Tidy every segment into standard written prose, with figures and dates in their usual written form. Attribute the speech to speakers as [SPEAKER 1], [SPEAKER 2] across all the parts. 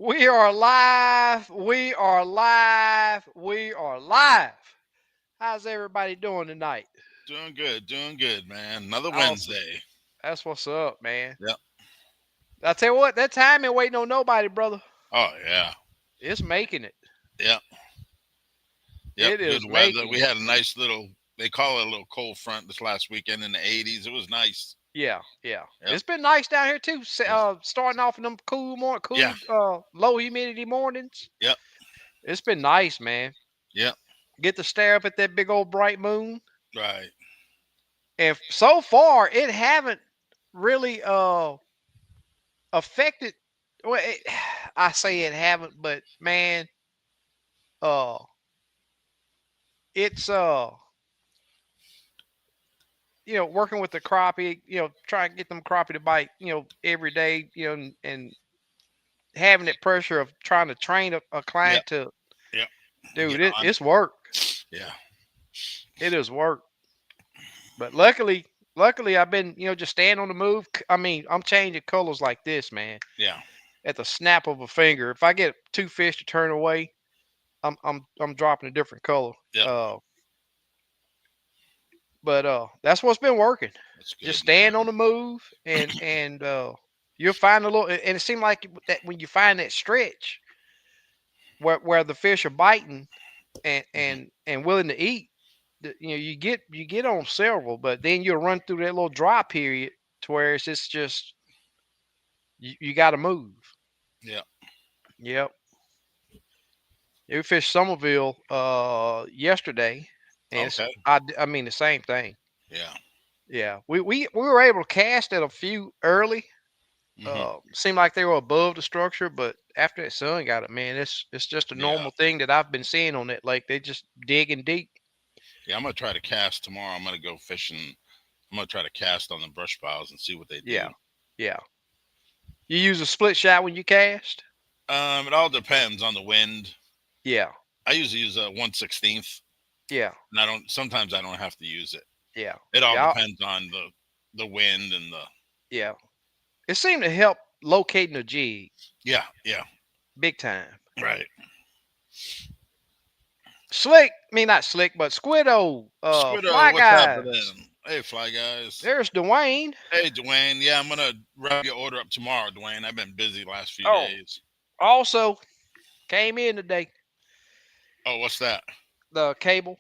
[SPEAKER 1] We are live. We are live. We are live. How's everybody doing tonight?
[SPEAKER 2] Doing good, man. Another
[SPEAKER 1] Awesome.
[SPEAKER 2] Wednesday.
[SPEAKER 1] That's what's up, man.
[SPEAKER 2] Yep.
[SPEAKER 1] I tell you what, that time ain't waiting on nobody, brother.
[SPEAKER 2] Oh yeah.
[SPEAKER 1] It's making it.
[SPEAKER 2] Yep. Yep.
[SPEAKER 1] It
[SPEAKER 2] Good
[SPEAKER 1] is
[SPEAKER 2] weather.
[SPEAKER 1] making
[SPEAKER 2] We
[SPEAKER 1] it.
[SPEAKER 2] had a nice little. They call it a little cold front this last weekend in the 80s. It was nice.
[SPEAKER 1] Yeah, yeah.
[SPEAKER 2] Yep.
[SPEAKER 1] It's been nice down here too.
[SPEAKER 2] Yes.
[SPEAKER 1] Starting off in them
[SPEAKER 2] Yeah.
[SPEAKER 1] low humidity mornings.
[SPEAKER 2] Yep.
[SPEAKER 1] It's been nice, man.
[SPEAKER 2] Yep.
[SPEAKER 1] Get to stare up at that big old bright moon.
[SPEAKER 2] Right.
[SPEAKER 1] And so far, it haven't really affected. Well, I say it haven't, but man, uh, it's working with the crappie, trying to get them crappie to bite, every day, and having that pressure of trying to train a
[SPEAKER 2] Yep.
[SPEAKER 1] client to,
[SPEAKER 2] Yep.
[SPEAKER 1] dude,
[SPEAKER 2] Get on.
[SPEAKER 1] it's work.
[SPEAKER 2] Yeah.
[SPEAKER 1] It is work. But luckily, I've been, just staying on the move. I mean, I'm changing colors like this, man,
[SPEAKER 2] Yeah.
[SPEAKER 1] at the snap of a finger. If I get two fish to turn away, I'm dropping a different color.
[SPEAKER 2] Yep.
[SPEAKER 1] But that's what's been working.
[SPEAKER 2] That's
[SPEAKER 1] Just
[SPEAKER 2] good,
[SPEAKER 1] staying
[SPEAKER 2] man.
[SPEAKER 1] on the move, and you'll find a little. And it seems like that when you find that stretch where the fish are biting and
[SPEAKER 2] Hmm.
[SPEAKER 1] and willing to eat, you get on several, but then you'll run through that little dry period to where it's just you got to move.
[SPEAKER 2] Yep.
[SPEAKER 1] Yep. We fished Somerville yesterday, and
[SPEAKER 2] Okay.
[SPEAKER 1] I mean the same thing.
[SPEAKER 2] Yeah.
[SPEAKER 1] Yeah, we were able to cast at a few early.
[SPEAKER 2] Hmm.
[SPEAKER 1] Seemed like they were above the structure, but after that sun got it, man, it's just a
[SPEAKER 2] Yeah.
[SPEAKER 1] normal thing that I've been seeing on that lake. They just digging deep.
[SPEAKER 2] Yeah. I'm gonna try to cast tomorrow. I'm gonna go fishing. I'm gonna try to cast on the brush piles and see what they
[SPEAKER 1] Yeah,
[SPEAKER 2] do.
[SPEAKER 1] yeah. You use a split shot when you cast.
[SPEAKER 2] It all depends on the wind.
[SPEAKER 1] Yeah,
[SPEAKER 2] I usually use a 1/16,
[SPEAKER 1] yeah,
[SPEAKER 2] and I don't. Sometimes I don't have to use it.
[SPEAKER 1] yeah,
[SPEAKER 2] It all
[SPEAKER 1] yeah,
[SPEAKER 2] depends on the wind and the.
[SPEAKER 1] yeah. It seemed to help locating a jig
[SPEAKER 2] Yeah, yeah,
[SPEAKER 1] big time.
[SPEAKER 2] right.
[SPEAKER 1] Slick, I mean not slick, but Squiddo,
[SPEAKER 2] Squiddo,
[SPEAKER 1] Fly
[SPEAKER 2] what's
[SPEAKER 1] Guys.
[SPEAKER 2] happening? Hey, fly guys.
[SPEAKER 1] There's Dwayne.
[SPEAKER 2] Hey, Dwayne. Yeah, I'm gonna wrap your order up tomorrow, Dwayne. I've been busy last few
[SPEAKER 1] Oh,
[SPEAKER 2] days.
[SPEAKER 1] also came in today.
[SPEAKER 2] Oh, what's that?
[SPEAKER 1] The cable,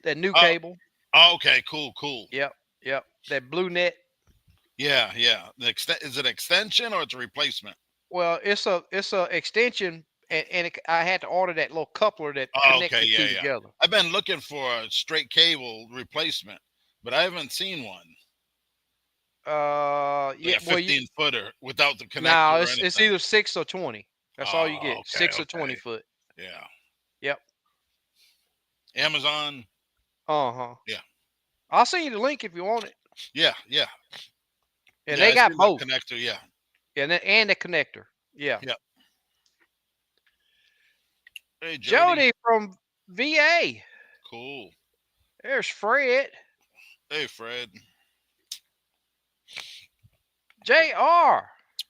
[SPEAKER 1] that new
[SPEAKER 2] Oh,
[SPEAKER 1] cable.
[SPEAKER 2] okay, cool, cool.
[SPEAKER 1] Yep, yep. That blue net.
[SPEAKER 2] Yeah, yeah. Is it extension or it's a replacement?
[SPEAKER 1] Well, it's a extension, and I had to order that little coupler that
[SPEAKER 2] Oh,
[SPEAKER 1] connects
[SPEAKER 2] okay,
[SPEAKER 1] the two
[SPEAKER 2] yeah, yeah.
[SPEAKER 1] together.
[SPEAKER 2] I've been looking for a straight cable replacement, but I haven't seen one. Like
[SPEAKER 1] Yeah.
[SPEAKER 2] a
[SPEAKER 1] Well,
[SPEAKER 2] 15 footer without the
[SPEAKER 1] no,
[SPEAKER 2] connector or
[SPEAKER 1] it's
[SPEAKER 2] anything.
[SPEAKER 1] either 6 or 20. That's all you
[SPEAKER 2] Oh,
[SPEAKER 1] get.
[SPEAKER 2] okay,
[SPEAKER 1] 6 or 20 foot.
[SPEAKER 2] yeah.
[SPEAKER 1] Yep.
[SPEAKER 2] Amazon.
[SPEAKER 1] Uh huh.
[SPEAKER 2] Yeah,
[SPEAKER 1] I'll send you the link if you want it.
[SPEAKER 2] yeah, yeah,
[SPEAKER 1] And
[SPEAKER 2] yeah.
[SPEAKER 1] they
[SPEAKER 2] I
[SPEAKER 1] got
[SPEAKER 2] see the
[SPEAKER 1] both.
[SPEAKER 2] connector. Yeah,
[SPEAKER 1] And the connector. Yeah.
[SPEAKER 2] yeah. Hey, Jody.
[SPEAKER 1] Jody from VA.
[SPEAKER 2] Cool.
[SPEAKER 1] There's Fred.
[SPEAKER 2] Hey, Fred.
[SPEAKER 1] JR.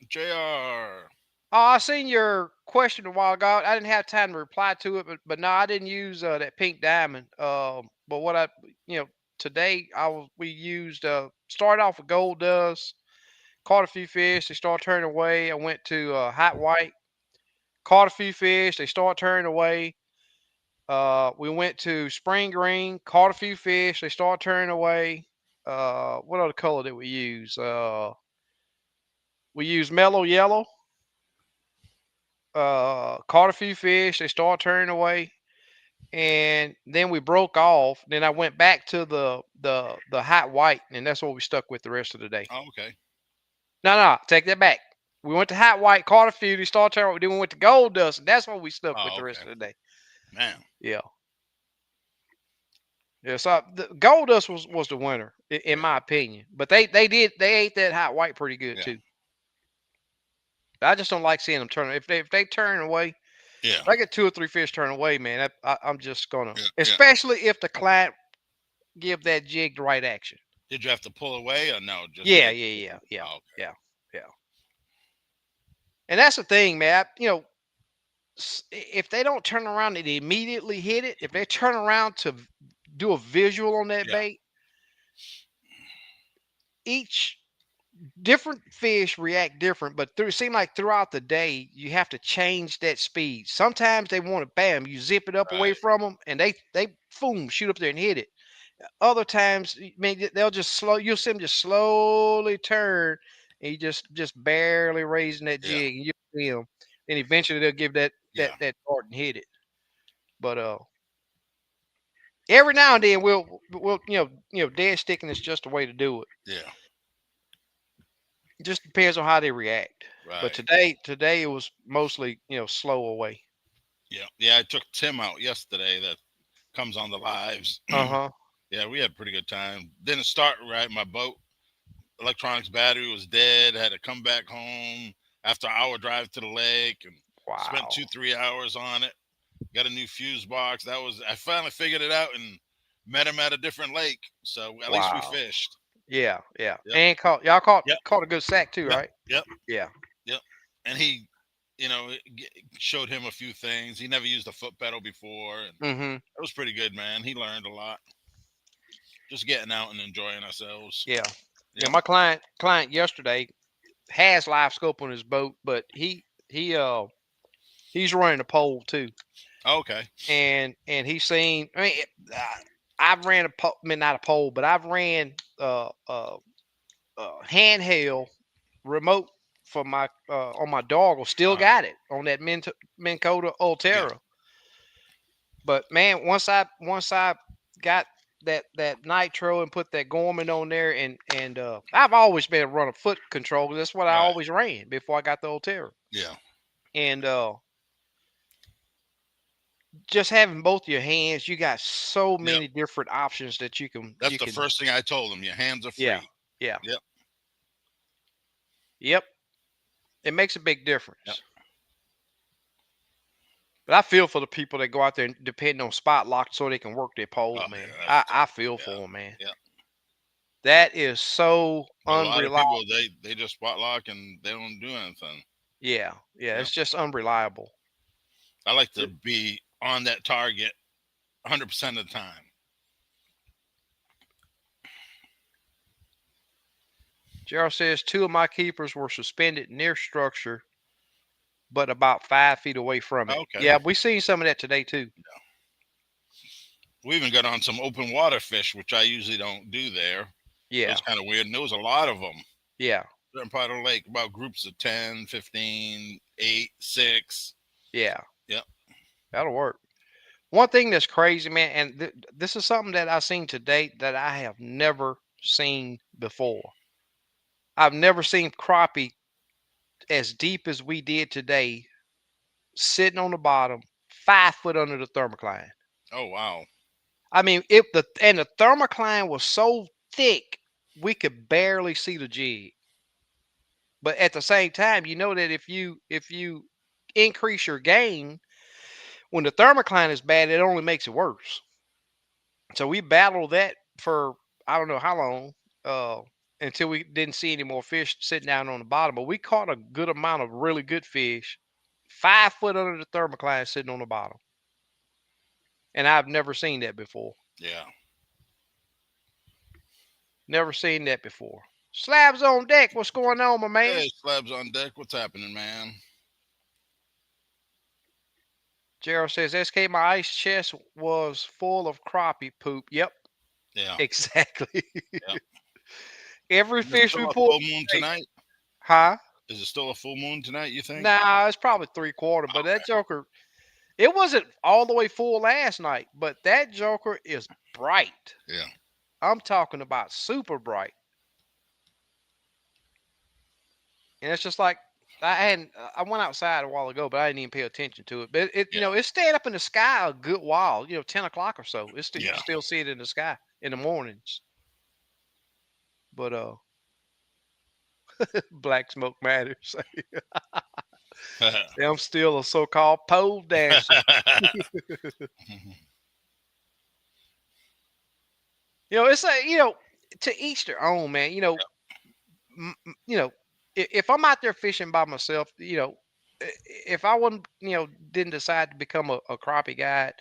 [SPEAKER 2] Jr.
[SPEAKER 1] Oh, I seen your question a while ago. I didn't have time to reply to it, but no, I didn't use that pink diamond. But what you know, today we used started off with gold dust, caught a few fish. They start turning away. I went to hot white, caught a few fish. They start turning away. We went to spring green, caught a few fish. They start turning away. What other color did we use? We used mellow yellow. Caught a few fish. They started turning away, and then we broke off. Then I went back to the hot white, and that's what we stuck with the rest of the day.
[SPEAKER 2] Oh, okay.
[SPEAKER 1] No, no, take that back. We went to hot white, caught a few. They started turning. Then we went to gold dust, and that's what we stuck with
[SPEAKER 2] Oh,
[SPEAKER 1] the rest
[SPEAKER 2] okay.
[SPEAKER 1] of the day.
[SPEAKER 2] Man.
[SPEAKER 1] Yeah, yeah. So the gold dust was the winner in
[SPEAKER 2] Yeah.
[SPEAKER 1] my opinion. But they ate that hot white pretty good
[SPEAKER 2] Yeah.
[SPEAKER 1] too. I just don't like seeing them turn. If they turn away,
[SPEAKER 2] Yeah.
[SPEAKER 1] if I get two or three fish turn away, man, I'm just gonna.
[SPEAKER 2] Yeah. Yeah.
[SPEAKER 1] Especially if the client give that jig the right action.
[SPEAKER 2] Did you have to pull away or no? Just
[SPEAKER 1] Yeah,
[SPEAKER 2] make.
[SPEAKER 1] yeah, yeah, yeah,
[SPEAKER 2] Oh, okay.
[SPEAKER 1] yeah, yeah. And that's the thing, man. if they don't turn around and immediately hit it, if they turn around to do a visual on that
[SPEAKER 2] Yeah.
[SPEAKER 1] bait, each different fish react different, but through it seems like throughout the day you have to change that speed. Sometimes they want it, bam, you zip it up away
[SPEAKER 2] Right.
[SPEAKER 1] from them, and they boom shoot up there and hit it. Other times, they'll just slow. You'll see them just slowly turn, and you just barely raising that
[SPEAKER 2] Yeah.
[SPEAKER 1] jig, and you see them. Then eventually they'll give
[SPEAKER 2] Yeah.
[SPEAKER 1] that dart and hit it. But every now and then we'll dead sticking is just a way to do it.
[SPEAKER 2] Yeah.
[SPEAKER 1] It just depends on how they react. But
[SPEAKER 2] Right.
[SPEAKER 1] today it was mostly slow away.
[SPEAKER 2] Yeah. Yeah. I took Tim out yesterday. That comes on the lives.
[SPEAKER 1] Uh huh.
[SPEAKER 2] Yeah, we had a pretty good time. Didn't start right. My boat electronics battery was dead. Had to come back home after an hour drive to the lake and spent
[SPEAKER 1] Wow.
[SPEAKER 2] 2-3 hours on it. Got a new fuse box. I finally figured it out and met him at a different lake. So at least we
[SPEAKER 1] Wow.
[SPEAKER 2] fished.
[SPEAKER 1] Yeah. Yeah.
[SPEAKER 2] Yep.
[SPEAKER 1] And y'all caught
[SPEAKER 2] Yep.
[SPEAKER 1] caught a good sack too,
[SPEAKER 2] Yep.
[SPEAKER 1] right?
[SPEAKER 2] Yep.
[SPEAKER 1] Yeah.
[SPEAKER 2] Yep. And he, showed him a few things. He never used a foot pedal before, and
[SPEAKER 1] Mm-hmm.
[SPEAKER 2] it was pretty good, man. He learned a lot. Just getting out and enjoying ourselves.
[SPEAKER 1] Yeah. Yeah.
[SPEAKER 2] Yep.
[SPEAKER 1] My client yesterday has live scope on his boat, but he's running a pole too,
[SPEAKER 2] Okay.
[SPEAKER 1] and he's seen. I mean, I've ran a pole, I mean, not a pole, but I've ran handheld remote for my on my doggle. Still
[SPEAKER 2] Uh,
[SPEAKER 1] got it on that Minn Kota
[SPEAKER 2] yeah.
[SPEAKER 1] Ultera. But man, once I got that nitro and put that Gorman on there, and I've always been a runner foot control. That's what I
[SPEAKER 2] Right.
[SPEAKER 1] always ran before I got the Ultera.
[SPEAKER 2] Yeah.
[SPEAKER 1] And just having both your hands, you got so
[SPEAKER 2] Yep.
[SPEAKER 1] many different options that
[SPEAKER 2] That's
[SPEAKER 1] you
[SPEAKER 2] the
[SPEAKER 1] can.
[SPEAKER 2] first thing I told him. Your hands are
[SPEAKER 1] Yeah,
[SPEAKER 2] free.
[SPEAKER 1] yeah,
[SPEAKER 2] Yep.
[SPEAKER 1] yep. It makes a big
[SPEAKER 2] Yep.
[SPEAKER 1] difference. But I feel for the people that go out there and depend on spot lock so they can work their pole,
[SPEAKER 2] Oh
[SPEAKER 1] man.
[SPEAKER 2] yeah, that's
[SPEAKER 1] I
[SPEAKER 2] tough.
[SPEAKER 1] feel
[SPEAKER 2] Yeah.
[SPEAKER 1] for them, man.
[SPEAKER 2] Yeah.
[SPEAKER 1] That is so
[SPEAKER 2] But a lot of people
[SPEAKER 1] unreliable.
[SPEAKER 2] they just spot lock and they don't do anything.
[SPEAKER 1] Yeah, yeah,
[SPEAKER 2] Yeah.
[SPEAKER 1] it's just unreliable.
[SPEAKER 2] I like to
[SPEAKER 1] It-
[SPEAKER 2] be on that target 100% of the time.
[SPEAKER 1] Gerald says two of my keepers were suspended near structure, but about 5 feet away from it.
[SPEAKER 2] Okay.
[SPEAKER 1] Yeah, we seen some of that today too.
[SPEAKER 2] We even got on some open water fish, which I usually don't do there. It
[SPEAKER 1] Yeah,
[SPEAKER 2] was kind of weird. And there was a lot of them.
[SPEAKER 1] yeah,
[SPEAKER 2] Certain part of the lake, about groups of 10, 15, 8, 6.
[SPEAKER 1] yeah.
[SPEAKER 2] Yep.
[SPEAKER 1] That'll work. One thing that's crazy, man, and this is something that I've seen to date that I have never seen before. I've never seen crappie as deep as we did today, sitting on the bottom, 5 foot under the thermocline.
[SPEAKER 2] Oh, wow.
[SPEAKER 1] I mean, the thermocline was so thick we could barely see the jig. But at the same time, you know that if you increase your gain when the thermocline is bad, it only makes it worse. So we battled that for I don't know how long, uh, until we didn't see any more fish sitting down on the bottom. But we caught a good amount of really good fish, 5 foot under the thermocline sitting on the bottom, and I've never seen that before.
[SPEAKER 2] Yeah.
[SPEAKER 1] Never seen that before. Slabs on deck. What's going on, my man?
[SPEAKER 2] Hey, slabs on deck. What's happening, man?
[SPEAKER 1] Gerald says, SK, my ice chest was full of crappie poop. Yep,
[SPEAKER 2] Yeah.
[SPEAKER 1] exactly.
[SPEAKER 2] Yeah.
[SPEAKER 1] Every
[SPEAKER 2] Is it
[SPEAKER 1] fish we
[SPEAKER 2] still a
[SPEAKER 1] pulled
[SPEAKER 2] full moon
[SPEAKER 1] today,
[SPEAKER 2] tonight?
[SPEAKER 1] huh?
[SPEAKER 2] Is it still a full moon tonight, you think?
[SPEAKER 1] Nah, it's probably 3/4, but that
[SPEAKER 2] Okay.
[SPEAKER 1] joker, it wasn't all the way full last night, but that joker is bright.
[SPEAKER 2] Yeah.
[SPEAKER 1] I'm talking about super bright. And it's just like I went outside a while ago, but I didn't even pay attention to it. But
[SPEAKER 2] Yeah.
[SPEAKER 1] it stayed up in the sky a good while, 10 o'clock or so. You can
[SPEAKER 2] Yeah.
[SPEAKER 1] still see it in the sky in the mornings. But black smoke matters. I'm still a so-called pole dancer. It's to each their own, man. M- m- you know, if I'm out there fishing by myself, if I wouldn't, didn't decide to become a crappie guide,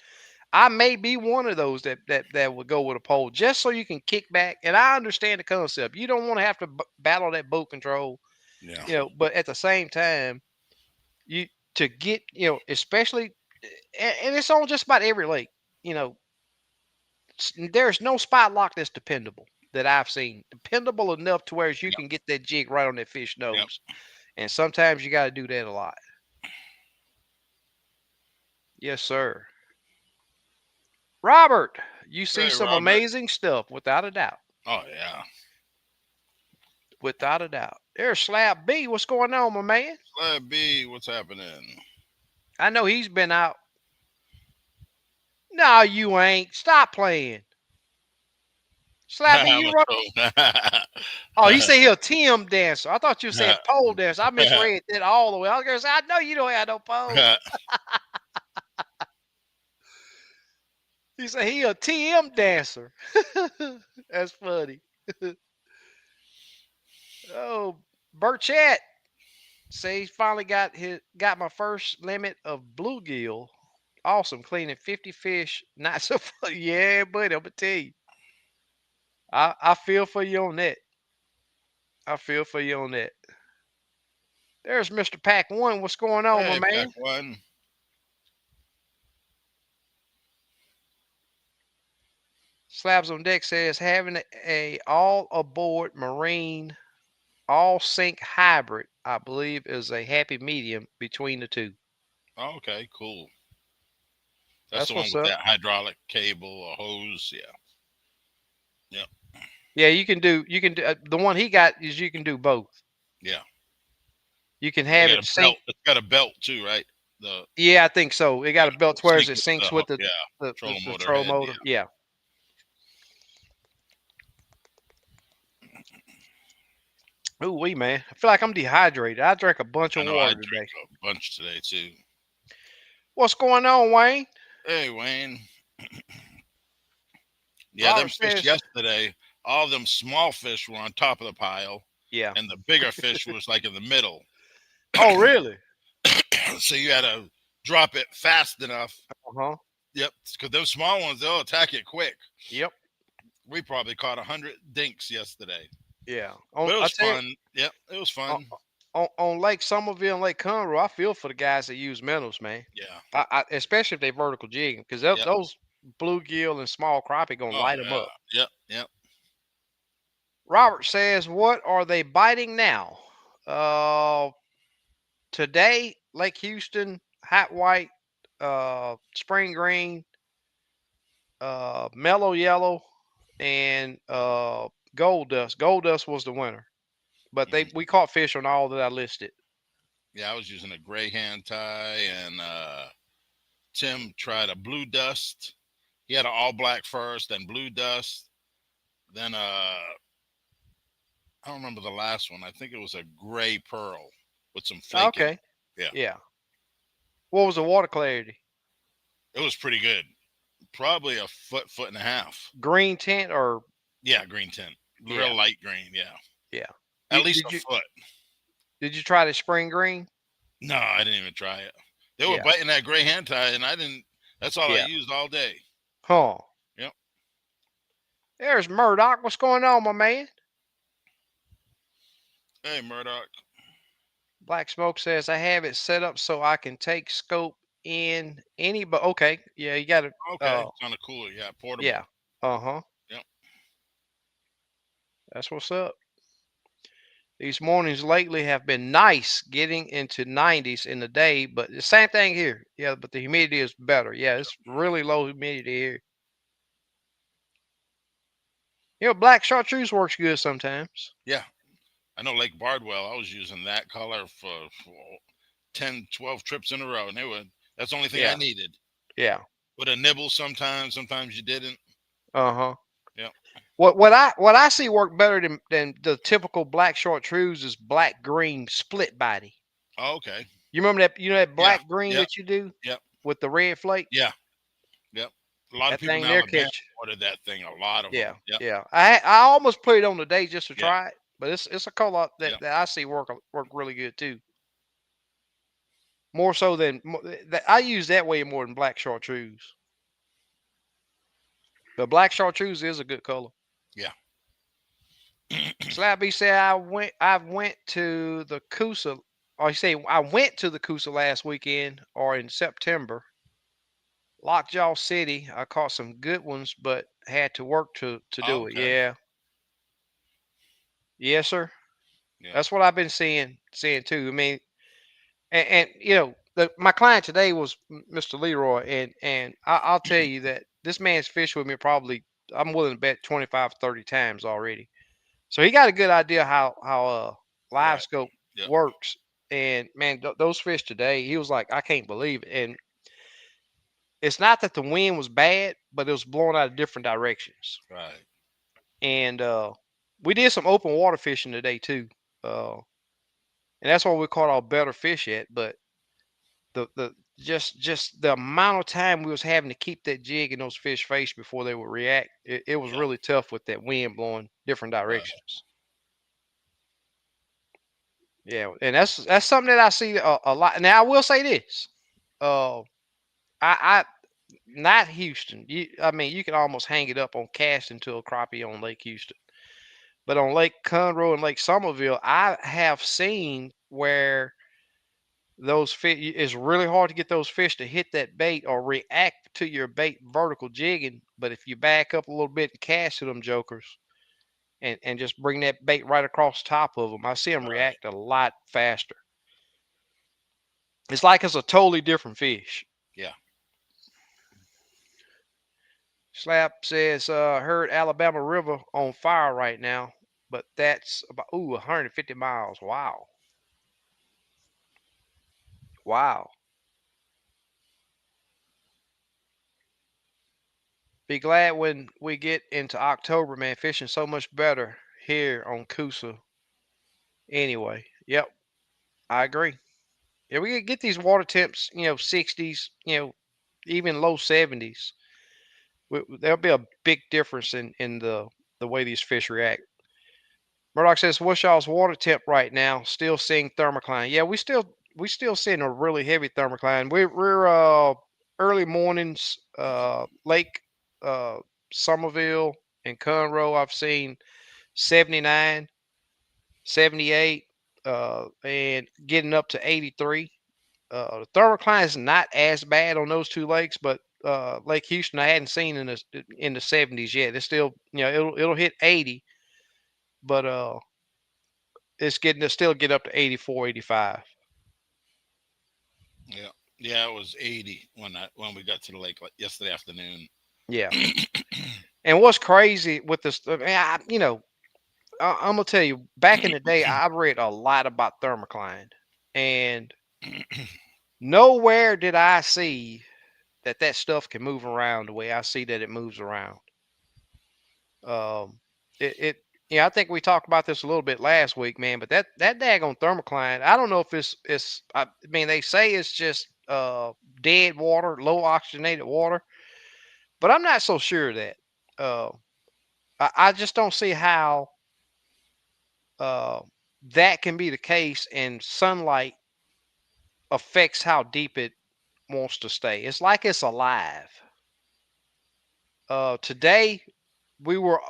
[SPEAKER 1] I may be one of those that would go with a pole just so you can kick back. And I understand the concept. You don't want to have to battle that boat control,
[SPEAKER 2] Yeah.
[SPEAKER 1] but at the same time, you to get, especially, and it's on just about every lake. You know, there's no spot lock that's dependable that I've seen. Dependable enough to where you
[SPEAKER 2] Yep.
[SPEAKER 1] can get that jig right on that fish
[SPEAKER 2] Yep.
[SPEAKER 1] nose. And sometimes you got to do that a lot. Yes, sir. Robert, you see
[SPEAKER 2] Hey,
[SPEAKER 1] some
[SPEAKER 2] Robert.
[SPEAKER 1] amazing stuff, without a doubt.
[SPEAKER 2] Oh yeah.
[SPEAKER 1] Without a doubt. There's Slab B. What's going on, my man?
[SPEAKER 2] Slab B, what's happening?
[SPEAKER 1] I know he's been out. No, you ain't. Stop playing. Slab B,
[SPEAKER 2] I'm
[SPEAKER 1] you
[SPEAKER 2] a
[SPEAKER 1] run.
[SPEAKER 2] troll.
[SPEAKER 1] Oh, he said he'll Tim dancer. I thought you said pole dancer. I misread that all the way. I was gonna say, I know you don't have no pole. He said he a TM dancer. That's funny. Oh, Burchett say he's finally got my first limit of bluegill. Awesome, cleaning 50 fish. Not so funny. Yeah, buddy, I'm gonna tell you. I feel for you on that. I feel for you on that. There's Mr. Pack One. What's going on, my
[SPEAKER 2] Hey, pack
[SPEAKER 1] man?
[SPEAKER 2] one.
[SPEAKER 1] Slabs on Deck says having a all aboard marine all sink hybrid, I believe, is a happy medium between the two.
[SPEAKER 2] Oh, okay, cool. That's
[SPEAKER 1] That's
[SPEAKER 2] the one
[SPEAKER 1] what's
[SPEAKER 2] with
[SPEAKER 1] up.
[SPEAKER 2] that hydraulic cable or hose. Yeah. Yep.
[SPEAKER 1] Yeah, you can do the one he got is you can do both.
[SPEAKER 2] Yeah.
[SPEAKER 1] You can
[SPEAKER 2] They
[SPEAKER 1] have
[SPEAKER 2] got
[SPEAKER 1] it
[SPEAKER 2] a belt.
[SPEAKER 1] sink.
[SPEAKER 2] It's got a belt too, right? The
[SPEAKER 1] Yeah, I think so. It got a belt where it
[SPEAKER 2] sink
[SPEAKER 1] syncs
[SPEAKER 2] the
[SPEAKER 1] with the
[SPEAKER 2] yeah
[SPEAKER 1] the, the,
[SPEAKER 2] trolling
[SPEAKER 1] the
[SPEAKER 2] motor
[SPEAKER 1] troll
[SPEAKER 2] head.
[SPEAKER 1] motor.
[SPEAKER 2] Yeah.
[SPEAKER 1] Yeah. Ooh, wee man. I feel like I'm dehydrated. I drank a bunch
[SPEAKER 2] I
[SPEAKER 1] of
[SPEAKER 2] know I
[SPEAKER 1] water
[SPEAKER 2] drank
[SPEAKER 1] today.
[SPEAKER 2] a bunch today too.
[SPEAKER 1] What's going on, Wayne?
[SPEAKER 2] Hey, Wayne. Yeah, them
[SPEAKER 1] Robert
[SPEAKER 2] fish
[SPEAKER 1] says,
[SPEAKER 2] yesterday. All them small fish were on top of the pile,
[SPEAKER 1] yeah.
[SPEAKER 2] and the bigger fish was like in the middle.
[SPEAKER 1] Oh, really?
[SPEAKER 2] So you had to drop it fast enough.
[SPEAKER 1] Uh-huh.
[SPEAKER 2] Yep, because those small ones they'll attack it quick.
[SPEAKER 1] Yep.
[SPEAKER 2] We probably caught 100 dinks yesterday,
[SPEAKER 1] Yeah.
[SPEAKER 2] but it
[SPEAKER 1] I
[SPEAKER 2] was
[SPEAKER 1] tell you,
[SPEAKER 2] fun. Yep, it was
[SPEAKER 1] on,
[SPEAKER 2] fun.
[SPEAKER 1] on Lake Somerville and Lake Conroe, I feel for the guys that use minnows, man.
[SPEAKER 2] Yeah.
[SPEAKER 1] Especially if they vertical jigging, because
[SPEAKER 2] Yep.
[SPEAKER 1] those bluegill and small crappie gonna
[SPEAKER 2] Oh
[SPEAKER 1] light them
[SPEAKER 2] yeah.
[SPEAKER 1] up.
[SPEAKER 2] Yep. Yep.
[SPEAKER 1] Robert says, "What are they biting now?" Uh, Today, Lake Houston, hot white, spring green, mellow yellow, and gold dust. Gold dust was the winner, but they
[SPEAKER 2] Mhm.
[SPEAKER 1] we caught fish on all that I listed.
[SPEAKER 2] Yeah, I was using a gray hand tie, and Tim tried a blue dust. He had an all black first, then blue dust. Then I don't remember the last one. I think it was a gray pearl with some flaking.
[SPEAKER 1] Okay,
[SPEAKER 2] Yeah,
[SPEAKER 1] yeah. What was the water clarity?
[SPEAKER 2] it was pretty good. Probably a foot, foot and a half.
[SPEAKER 1] Green tint or
[SPEAKER 2] Yeah, green tint,
[SPEAKER 1] yeah,
[SPEAKER 2] real light green. Yeah,
[SPEAKER 1] yeah.
[SPEAKER 2] at
[SPEAKER 1] You,
[SPEAKER 2] least
[SPEAKER 1] did
[SPEAKER 2] a
[SPEAKER 1] you
[SPEAKER 2] foot.
[SPEAKER 1] did you try the spring green?
[SPEAKER 2] No, I didn't even try it. They were
[SPEAKER 1] Yeah,
[SPEAKER 2] biting that gray hand tie, and I didn't. That's all I
[SPEAKER 1] yeah.
[SPEAKER 2] used all day.
[SPEAKER 1] Huh.
[SPEAKER 2] Yep.
[SPEAKER 1] There's Murdoch. What's going on, my man?
[SPEAKER 2] Hey, Murdoch.
[SPEAKER 1] Black Smoke says I have it set up so I can take scope in any. But okay, yeah, you got to.
[SPEAKER 2] Okay, kind of cool. Yeah, portable.
[SPEAKER 1] Yeah. Uh-huh.
[SPEAKER 2] Yep.
[SPEAKER 1] That's what's up. These mornings lately have been nice, getting into 90s in the day, but the same thing here. Yeah, but the humidity is better. Yeah, it's really low humidity here. Black chartreuse works good sometimes.
[SPEAKER 2] Yeah, I know Lake Bardwell. I was using that color for 10, 12 trips in a row, and they were. That's the only thing I
[SPEAKER 1] Yeah.
[SPEAKER 2] needed.
[SPEAKER 1] Yeah.
[SPEAKER 2] With a nibble, sometimes you didn't.
[SPEAKER 1] Uh-huh.
[SPEAKER 2] Yep.
[SPEAKER 1] What I see work better than the typical black chartreuse is black green split body.
[SPEAKER 2] Oh, okay.
[SPEAKER 1] You remember that that
[SPEAKER 2] Yeah.
[SPEAKER 1] black green
[SPEAKER 2] Yep.
[SPEAKER 1] that you do
[SPEAKER 2] Yep.
[SPEAKER 1] with the red flake?
[SPEAKER 2] Yeah. Yep. A lot of
[SPEAKER 1] That
[SPEAKER 2] people in
[SPEAKER 1] thing there
[SPEAKER 2] Alabama
[SPEAKER 1] catch.
[SPEAKER 2] ordered that thing. A lot of
[SPEAKER 1] Yeah,
[SPEAKER 2] them. Yep.
[SPEAKER 1] yeah. I almost put it on today just to
[SPEAKER 2] Yeah.
[SPEAKER 1] try it, but it's a color that,
[SPEAKER 2] Yep.
[SPEAKER 1] that I see work really good too. More so than I use that way more than black chartreuse. But black chartreuse is a good color.
[SPEAKER 2] Yeah.
[SPEAKER 1] Slabby said I went to the Coosa, or you say I went to the Coosa last weekend or in September. Lockjaw City. I caught some good ones, but had to work to do it.
[SPEAKER 2] Okay.
[SPEAKER 1] Yeah. Yes, sir.
[SPEAKER 2] Yeah.
[SPEAKER 1] That's what I've been seeing too. I mean, and my client today was Mr. Leroy, and I'll tell you that this man's fished with me probably, I'm willing to bet 25, 30 times already. So he got a good idea how live
[SPEAKER 2] Right.
[SPEAKER 1] scope
[SPEAKER 2] Yep.
[SPEAKER 1] works. And man, those fish today, he was like, I can't believe it. And it's not that the wind was bad, but it was blowing out of different directions.
[SPEAKER 2] Right.
[SPEAKER 1] And we did some open water fishing today too. Uh, and that's why we caught our better fish at. But the just the amount of time we was having to keep that jig in those fish face before they would react, it was
[SPEAKER 2] Yeah.
[SPEAKER 1] really tough with that wind blowing different
[SPEAKER 2] Right.
[SPEAKER 1] directions. Yeah, and that's something that I see a lot. Now I will say this: uh, I not Houston. I mean, you can almost hang it up on casting to a crappie on Lake Houston, but on Lake Conroe and Lake Somerville, I have seen where those fish, it's really hard to get those fish to hit that bait or react to your bait vertical jigging. But if you back up a little bit and cast to them jokers and just bring that bait right across the top of them, I see them
[SPEAKER 2] Right.
[SPEAKER 1] react a lot faster. It's like it's a totally different fish.
[SPEAKER 2] Yeah.
[SPEAKER 1] Slap says, heard Alabama River on fire right now, but that's about 150 miles. Wow, wow. Be glad when we get into October, man. Fishing so much better here on Coosa. Anyway, yep, I agree. Yeah, we get these water temps, 60s, even low 70s. There'll be a big difference in the way these fish react. Murdoch says, "What's y'all's water temp right now? Still seeing thermocline? Yeah, we still seeing a really heavy thermocline. We're early mornings, Lake uh, Somerville and Conroe. I've seen 79, 78, and getting up to 83. The thermocline is not as bad on those two lakes, but Lake Houston I hadn't seen in the 70s yet. It's still, it'll hit 80, but it's getting to still get up to 84, 85.
[SPEAKER 2] Yeah. Yeah. It was 80 when we got to the lake yesterday afternoon.
[SPEAKER 1] Yeah. And what's crazy with this, I mean, I'm gonna tell you, back in the day, I read a lot about thermocline, and nowhere did I see that stuff can move around the way I see that it moves around. Um, it yeah, I think we talked about this a little bit last week, man. But that daggone thermocline, I don't know if it's. I mean, they say it's just dead water, low oxygenated water, but I'm not so sure of that. Uh, I just don't see how uh, that can be the case, and sunlight affects how deep it wants to stay. It's like it's alive. Today we were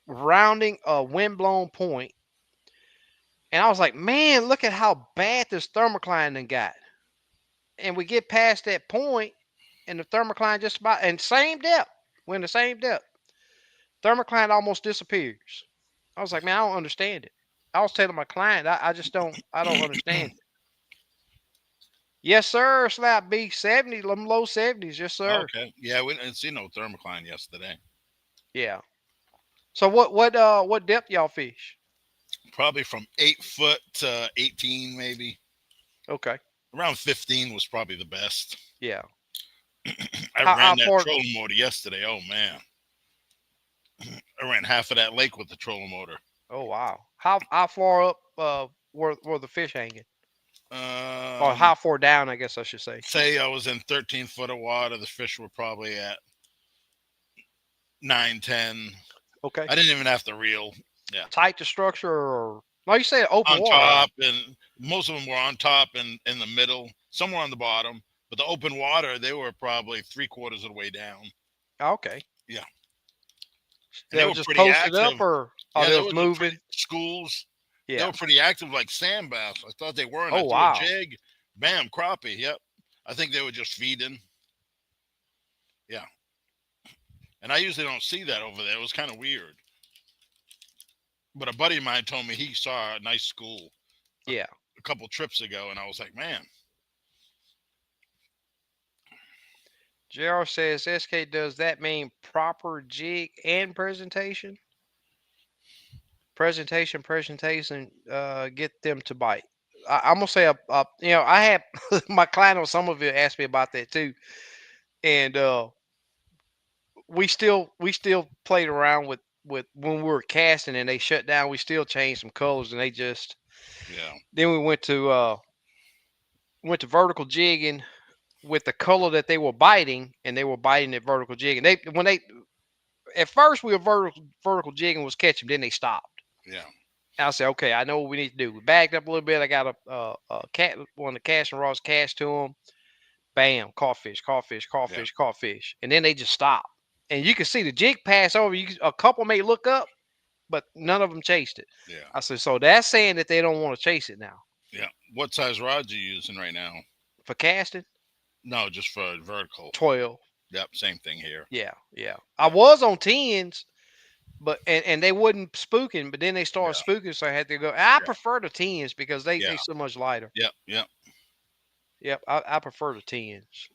[SPEAKER 1] rounding a windblown point, and I was like, man, look at how bad this thermocline done got. And we get past that point, and the thermocline just about, and same depth. We're in the same depth. Thermocline almost disappears. I was like, man, I don't understand it. I was telling my client, I just I don't understand it. Yes, sir. Slap B 70, them low 70s. Yes, sir.
[SPEAKER 2] Okay. Yeah. We didn't see no thermocline yesterday.
[SPEAKER 1] Yeah. So what depth y'all fish?
[SPEAKER 2] Probably from 8 foot to 18, maybe.
[SPEAKER 1] Okay.
[SPEAKER 2] Around 15 was probably the best.
[SPEAKER 1] Yeah.
[SPEAKER 2] I
[SPEAKER 1] How
[SPEAKER 2] ran that
[SPEAKER 1] far?
[SPEAKER 2] trolling motor yesterday. Oh man, I ran half of that lake with the trolling motor.
[SPEAKER 1] Oh wow. How far up were the fish hanging? Or
[SPEAKER 2] Um,
[SPEAKER 1] how far down, I guess I should say.
[SPEAKER 2] say I was in 13 foot of water. The fish were probably at 9, 10.
[SPEAKER 1] Okay.
[SPEAKER 2] I didn't even have to reel. Yeah,
[SPEAKER 1] Tight to structure, or no, you said open
[SPEAKER 2] on
[SPEAKER 1] water, right?
[SPEAKER 2] top, and most of them were on top and in the middle. somewhere on the bottom. But the open water, they were probably three-quarters of the way down.
[SPEAKER 1] Okay.
[SPEAKER 2] Yeah, and
[SPEAKER 1] They
[SPEAKER 2] they
[SPEAKER 1] were
[SPEAKER 2] were
[SPEAKER 1] just
[SPEAKER 2] pretty
[SPEAKER 1] posted
[SPEAKER 2] active.
[SPEAKER 1] up, or
[SPEAKER 2] Yeah,
[SPEAKER 1] they
[SPEAKER 2] they
[SPEAKER 1] was
[SPEAKER 2] were just pretty
[SPEAKER 1] moving?
[SPEAKER 2] schools. They
[SPEAKER 1] Yeah.
[SPEAKER 2] were pretty active, like sand bass. I thought they were, and I
[SPEAKER 1] Oh
[SPEAKER 2] threw a
[SPEAKER 1] wow.
[SPEAKER 2] jig, bam, crappie. Yep, I think they were just feeding. Yeah, and I usually don't see that over there. It was kind of weird. But a buddy of mine told me he saw a nice school
[SPEAKER 1] Yeah.
[SPEAKER 2] a couple trips ago, and I was like, man,
[SPEAKER 1] JR says, SK, does that mean proper jig and presentation? Presentation, get them to bite. I'm gonna say I had my client on Somerville asked me about that too, and we still played around with when we were casting and they shut down. We still changed some colors, and they just
[SPEAKER 2] yeah,
[SPEAKER 1] then we went to vertical jigging with the color that they were biting, and they were biting at vertical jigging. They when they At first we were vertical jigging was catching, then they stopped.
[SPEAKER 2] yeah,
[SPEAKER 1] I said, okay, I know what we need to do. We backed up a little bit. I got a cat, one of the casting rods cast to them. Bam, caught fish, caught fish, caught
[SPEAKER 2] yeah,
[SPEAKER 1] fish, caught fish, and then they just stopped. And you can see the jig pass over. A couple may look up, but none of them chased it.
[SPEAKER 2] yeah,
[SPEAKER 1] I said, so that's saying that they don't want to chase it now
[SPEAKER 2] yeah. What size rod you using right now?
[SPEAKER 1] for casting.
[SPEAKER 2] No, just for vertical.
[SPEAKER 1] 12.
[SPEAKER 2] Yep, same thing here.
[SPEAKER 1] Yeah, yeah. I
[SPEAKER 2] Yeah,
[SPEAKER 1] was on tens, but and they wouldn't spooking, but then they started
[SPEAKER 2] yeah,
[SPEAKER 1] spooking, so I had to go. I
[SPEAKER 2] yeah,
[SPEAKER 1] prefer the tens because they
[SPEAKER 2] yeah,
[SPEAKER 1] so much lighter.
[SPEAKER 2] yeah, yeah,
[SPEAKER 1] Yep, I prefer the tens.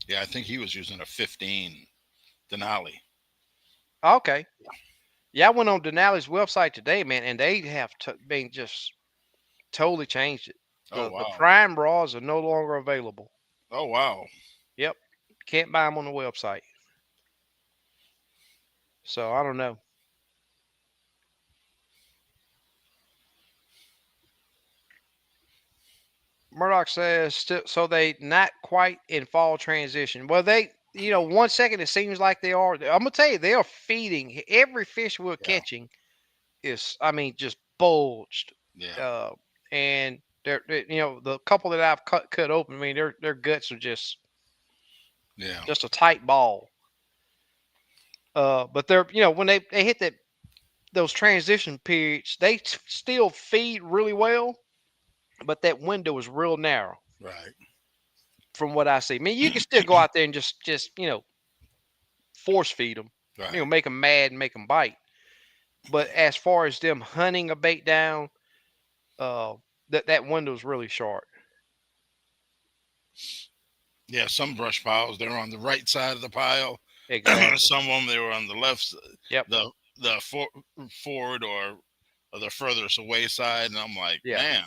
[SPEAKER 2] yeah. I think he was using a 15 Denali.
[SPEAKER 1] Okay. Yeah, I went on Denali's website today, man, and they have been just totally changed it.
[SPEAKER 2] Oh
[SPEAKER 1] The
[SPEAKER 2] wow,
[SPEAKER 1] prime raws are no longer available.
[SPEAKER 2] oh wow.
[SPEAKER 1] Yep, can't buy them on the website. So I don't know. Murdoch says so they not quite in fall transition. Well, they 1 second it seems like they are. I'm gonna tell you, they are feeding every fish we're
[SPEAKER 2] Yeah,
[SPEAKER 1] catching is, I mean, just bulged.
[SPEAKER 2] yeah,
[SPEAKER 1] Uh, and the couple that I've cut open, I mean, their guts are
[SPEAKER 2] yeah,
[SPEAKER 1] just a tight ball. But they're when they hit those transition periods, they still feed really well, but that window is real narrow
[SPEAKER 2] right,
[SPEAKER 1] from what I see. I mean, you can still go out there and just force feed them,
[SPEAKER 2] right.
[SPEAKER 1] make them mad and make them bite. But as far as them hunting a bait down, uh, that window's really short.
[SPEAKER 2] Yeah, some brush piles they're on the right side of the pile.
[SPEAKER 1] Exactly.
[SPEAKER 2] Some of them they were on the left,
[SPEAKER 1] Yep.
[SPEAKER 2] the forward or the furthest away side, and I'm like,
[SPEAKER 1] Yeah.
[SPEAKER 2] man,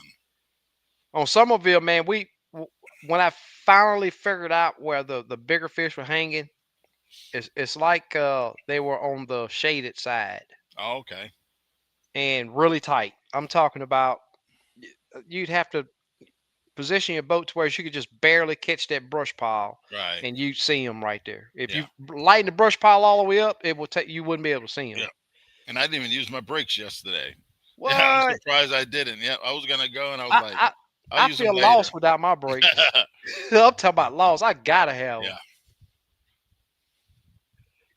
[SPEAKER 1] On Somerville, man, when I finally figured out where the bigger fish were hanging, it's like they were on the shaded side
[SPEAKER 2] oh, okay,
[SPEAKER 1] and really tight. I'm talking about you'd have to position your boat to where you could just barely catch that brush pile,
[SPEAKER 2] right,
[SPEAKER 1] and you see them right there. If
[SPEAKER 2] yeah,
[SPEAKER 1] you lighten the brush pile all the way up, it will take you wouldn't be able to see them.
[SPEAKER 2] yeah. And I didn't even use my brakes yesterday. Yeah, I'm
[SPEAKER 1] What?
[SPEAKER 2] surprised I didn't. Yeah, I was gonna go, and I was
[SPEAKER 1] I
[SPEAKER 2] like,
[SPEAKER 1] I,
[SPEAKER 2] I'll
[SPEAKER 1] I
[SPEAKER 2] use them
[SPEAKER 1] feel
[SPEAKER 2] later.
[SPEAKER 1] lost without my brakes. I'm talking about lost. I gotta have
[SPEAKER 2] Yeah.
[SPEAKER 1] them.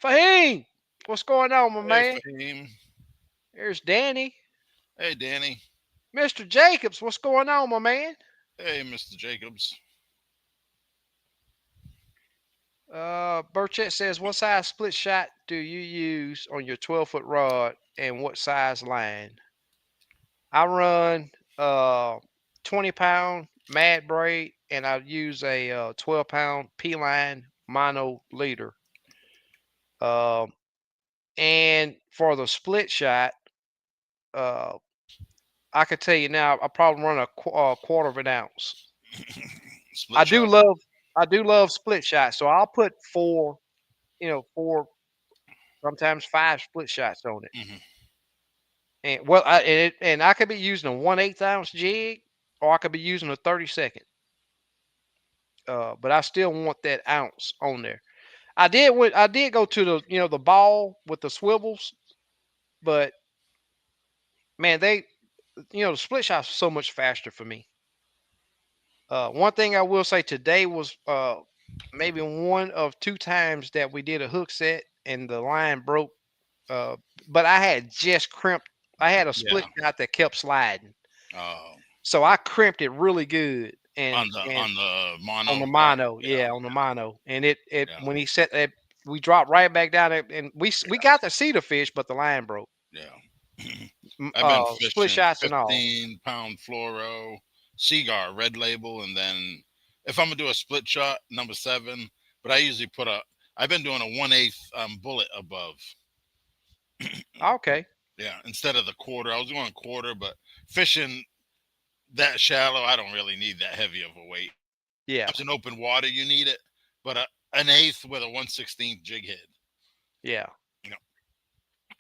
[SPEAKER 1] Fahim, what's going on, my
[SPEAKER 2] Hey,
[SPEAKER 1] man?
[SPEAKER 2] Fahim.
[SPEAKER 1] There's Danny.
[SPEAKER 2] Hey, Danny.
[SPEAKER 1] Mr. Jacobs, what's going on, my man?
[SPEAKER 2] Hey, Mr. Jacobs.
[SPEAKER 1] Burchett says, what size split shot do you use on your 12-foot rod and what size line? I run 20-pound mad braid, and I use a 12-pound P line mono leader. Um, and for the split shot, uh, I could tell you now, I probably run a quarter of an ounce. I
[SPEAKER 2] Split
[SPEAKER 1] do
[SPEAKER 2] shot.
[SPEAKER 1] love I do love split shots, so I'll put four, sometimes five split shots on it.
[SPEAKER 2] Hmm.
[SPEAKER 1] And well, I could be using a 1/8 ounce jig, or I could be using a 32nd. But I still want that ounce on there. I did go to the ball with the swivels, but man, the split shots are so much faster for me. One thing I will say today was maybe one of two times that we did a hook set and the line broke. Uh, but I had just crimped. I had a split
[SPEAKER 2] Yeah.
[SPEAKER 1] shot that kept sliding,
[SPEAKER 2] Oh,
[SPEAKER 1] so I crimped it really good and
[SPEAKER 2] on the
[SPEAKER 1] on
[SPEAKER 2] mono.
[SPEAKER 1] the
[SPEAKER 2] Oh,
[SPEAKER 1] mono,
[SPEAKER 2] yeah,
[SPEAKER 1] yeah, on the mono, and it
[SPEAKER 2] yeah,
[SPEAKER 1] when he set it, we dropped right back down there, and we got to see the fish, but the line broke.
[SPEAKER 2] yeah. I've been
[SPEAKER 1] Split
[SPEAKER 2] fishing
[SPEAKER 1] shots and all.
[SPEAKER 2] 15-pound fluoro, Seagar, red label, and then if I'm gonna do a split shot, number 7. But I usually put a. I've been doing a 1/8 bullet above.
[SPEAKER 1] Okay,
[SPEAKER 2] Yeah, instead of the quarter. I was going quarter, but fishing that shallow, I don't really need that heavy of a weight.
[SPEAKER 1] yeah,
[SPEAKER 2] It's in open water, you need it, but an eighth with a 1/16 jig head.
[SPEAKER 1] yeah,
[SPEAKER 2] You know,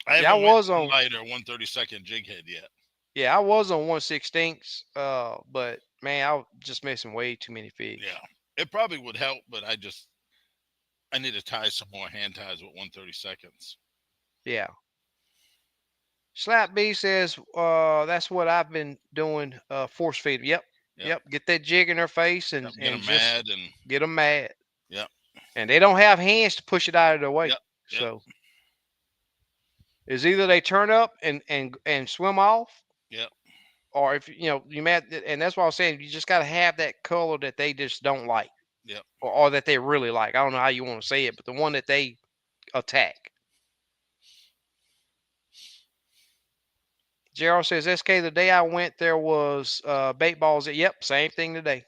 [SPEAKER 2] I
[SPEAKER 1] yeah. I
[SPEAKER 2] haven't went
[SPEAKER 1] was
[SPEAKER 2] to
[SPEAKER 1] on,
[SPEAKER 2] lighter 1/32 jig head yet.
[SPEAKER 1] yeah, I was on 1/16. But man, I was just missing way too many
[SPEAKER 2] Yeah,
[SPEAKER 1] fish.
[SPEAKER 2] it probably would help, but I need to tie some more hand ties with 1/32.
[SPEAKER 1] Yeah. Slap B says, that's what I've been doing, force feed. Yep.
[SPEAKER 2] Yep,
[SPEAKER 1] Yep. Get that jig in their face
[SPEAKER 2] yep. Get
[SPEAKER 1] and
[SPEAKER 2] them
[SPEAKER 1] just
[SPEAKER 2] mad and
[SPEAKER 1] get them mad.
[SPEAKER 2] yep,
[SPEAKER 1] And they don't have hands to push it out of their way.
[SPEAKER 2] yep, yep,
[SPEAKER 1] So it's either they turn up and swim off,
[SPEAKER 2] yep,
[SPEAKER 1] or if you mad, and that's what I was saying. You just got to have that color that they just don't like,
[SPEAKER 2] yep.
[SPEAKER 1] or that they really like. I don't know how you want to say it, but the one that they attack. Gerald says, SK, the day I went, there was bait balls. Yep, same thing today.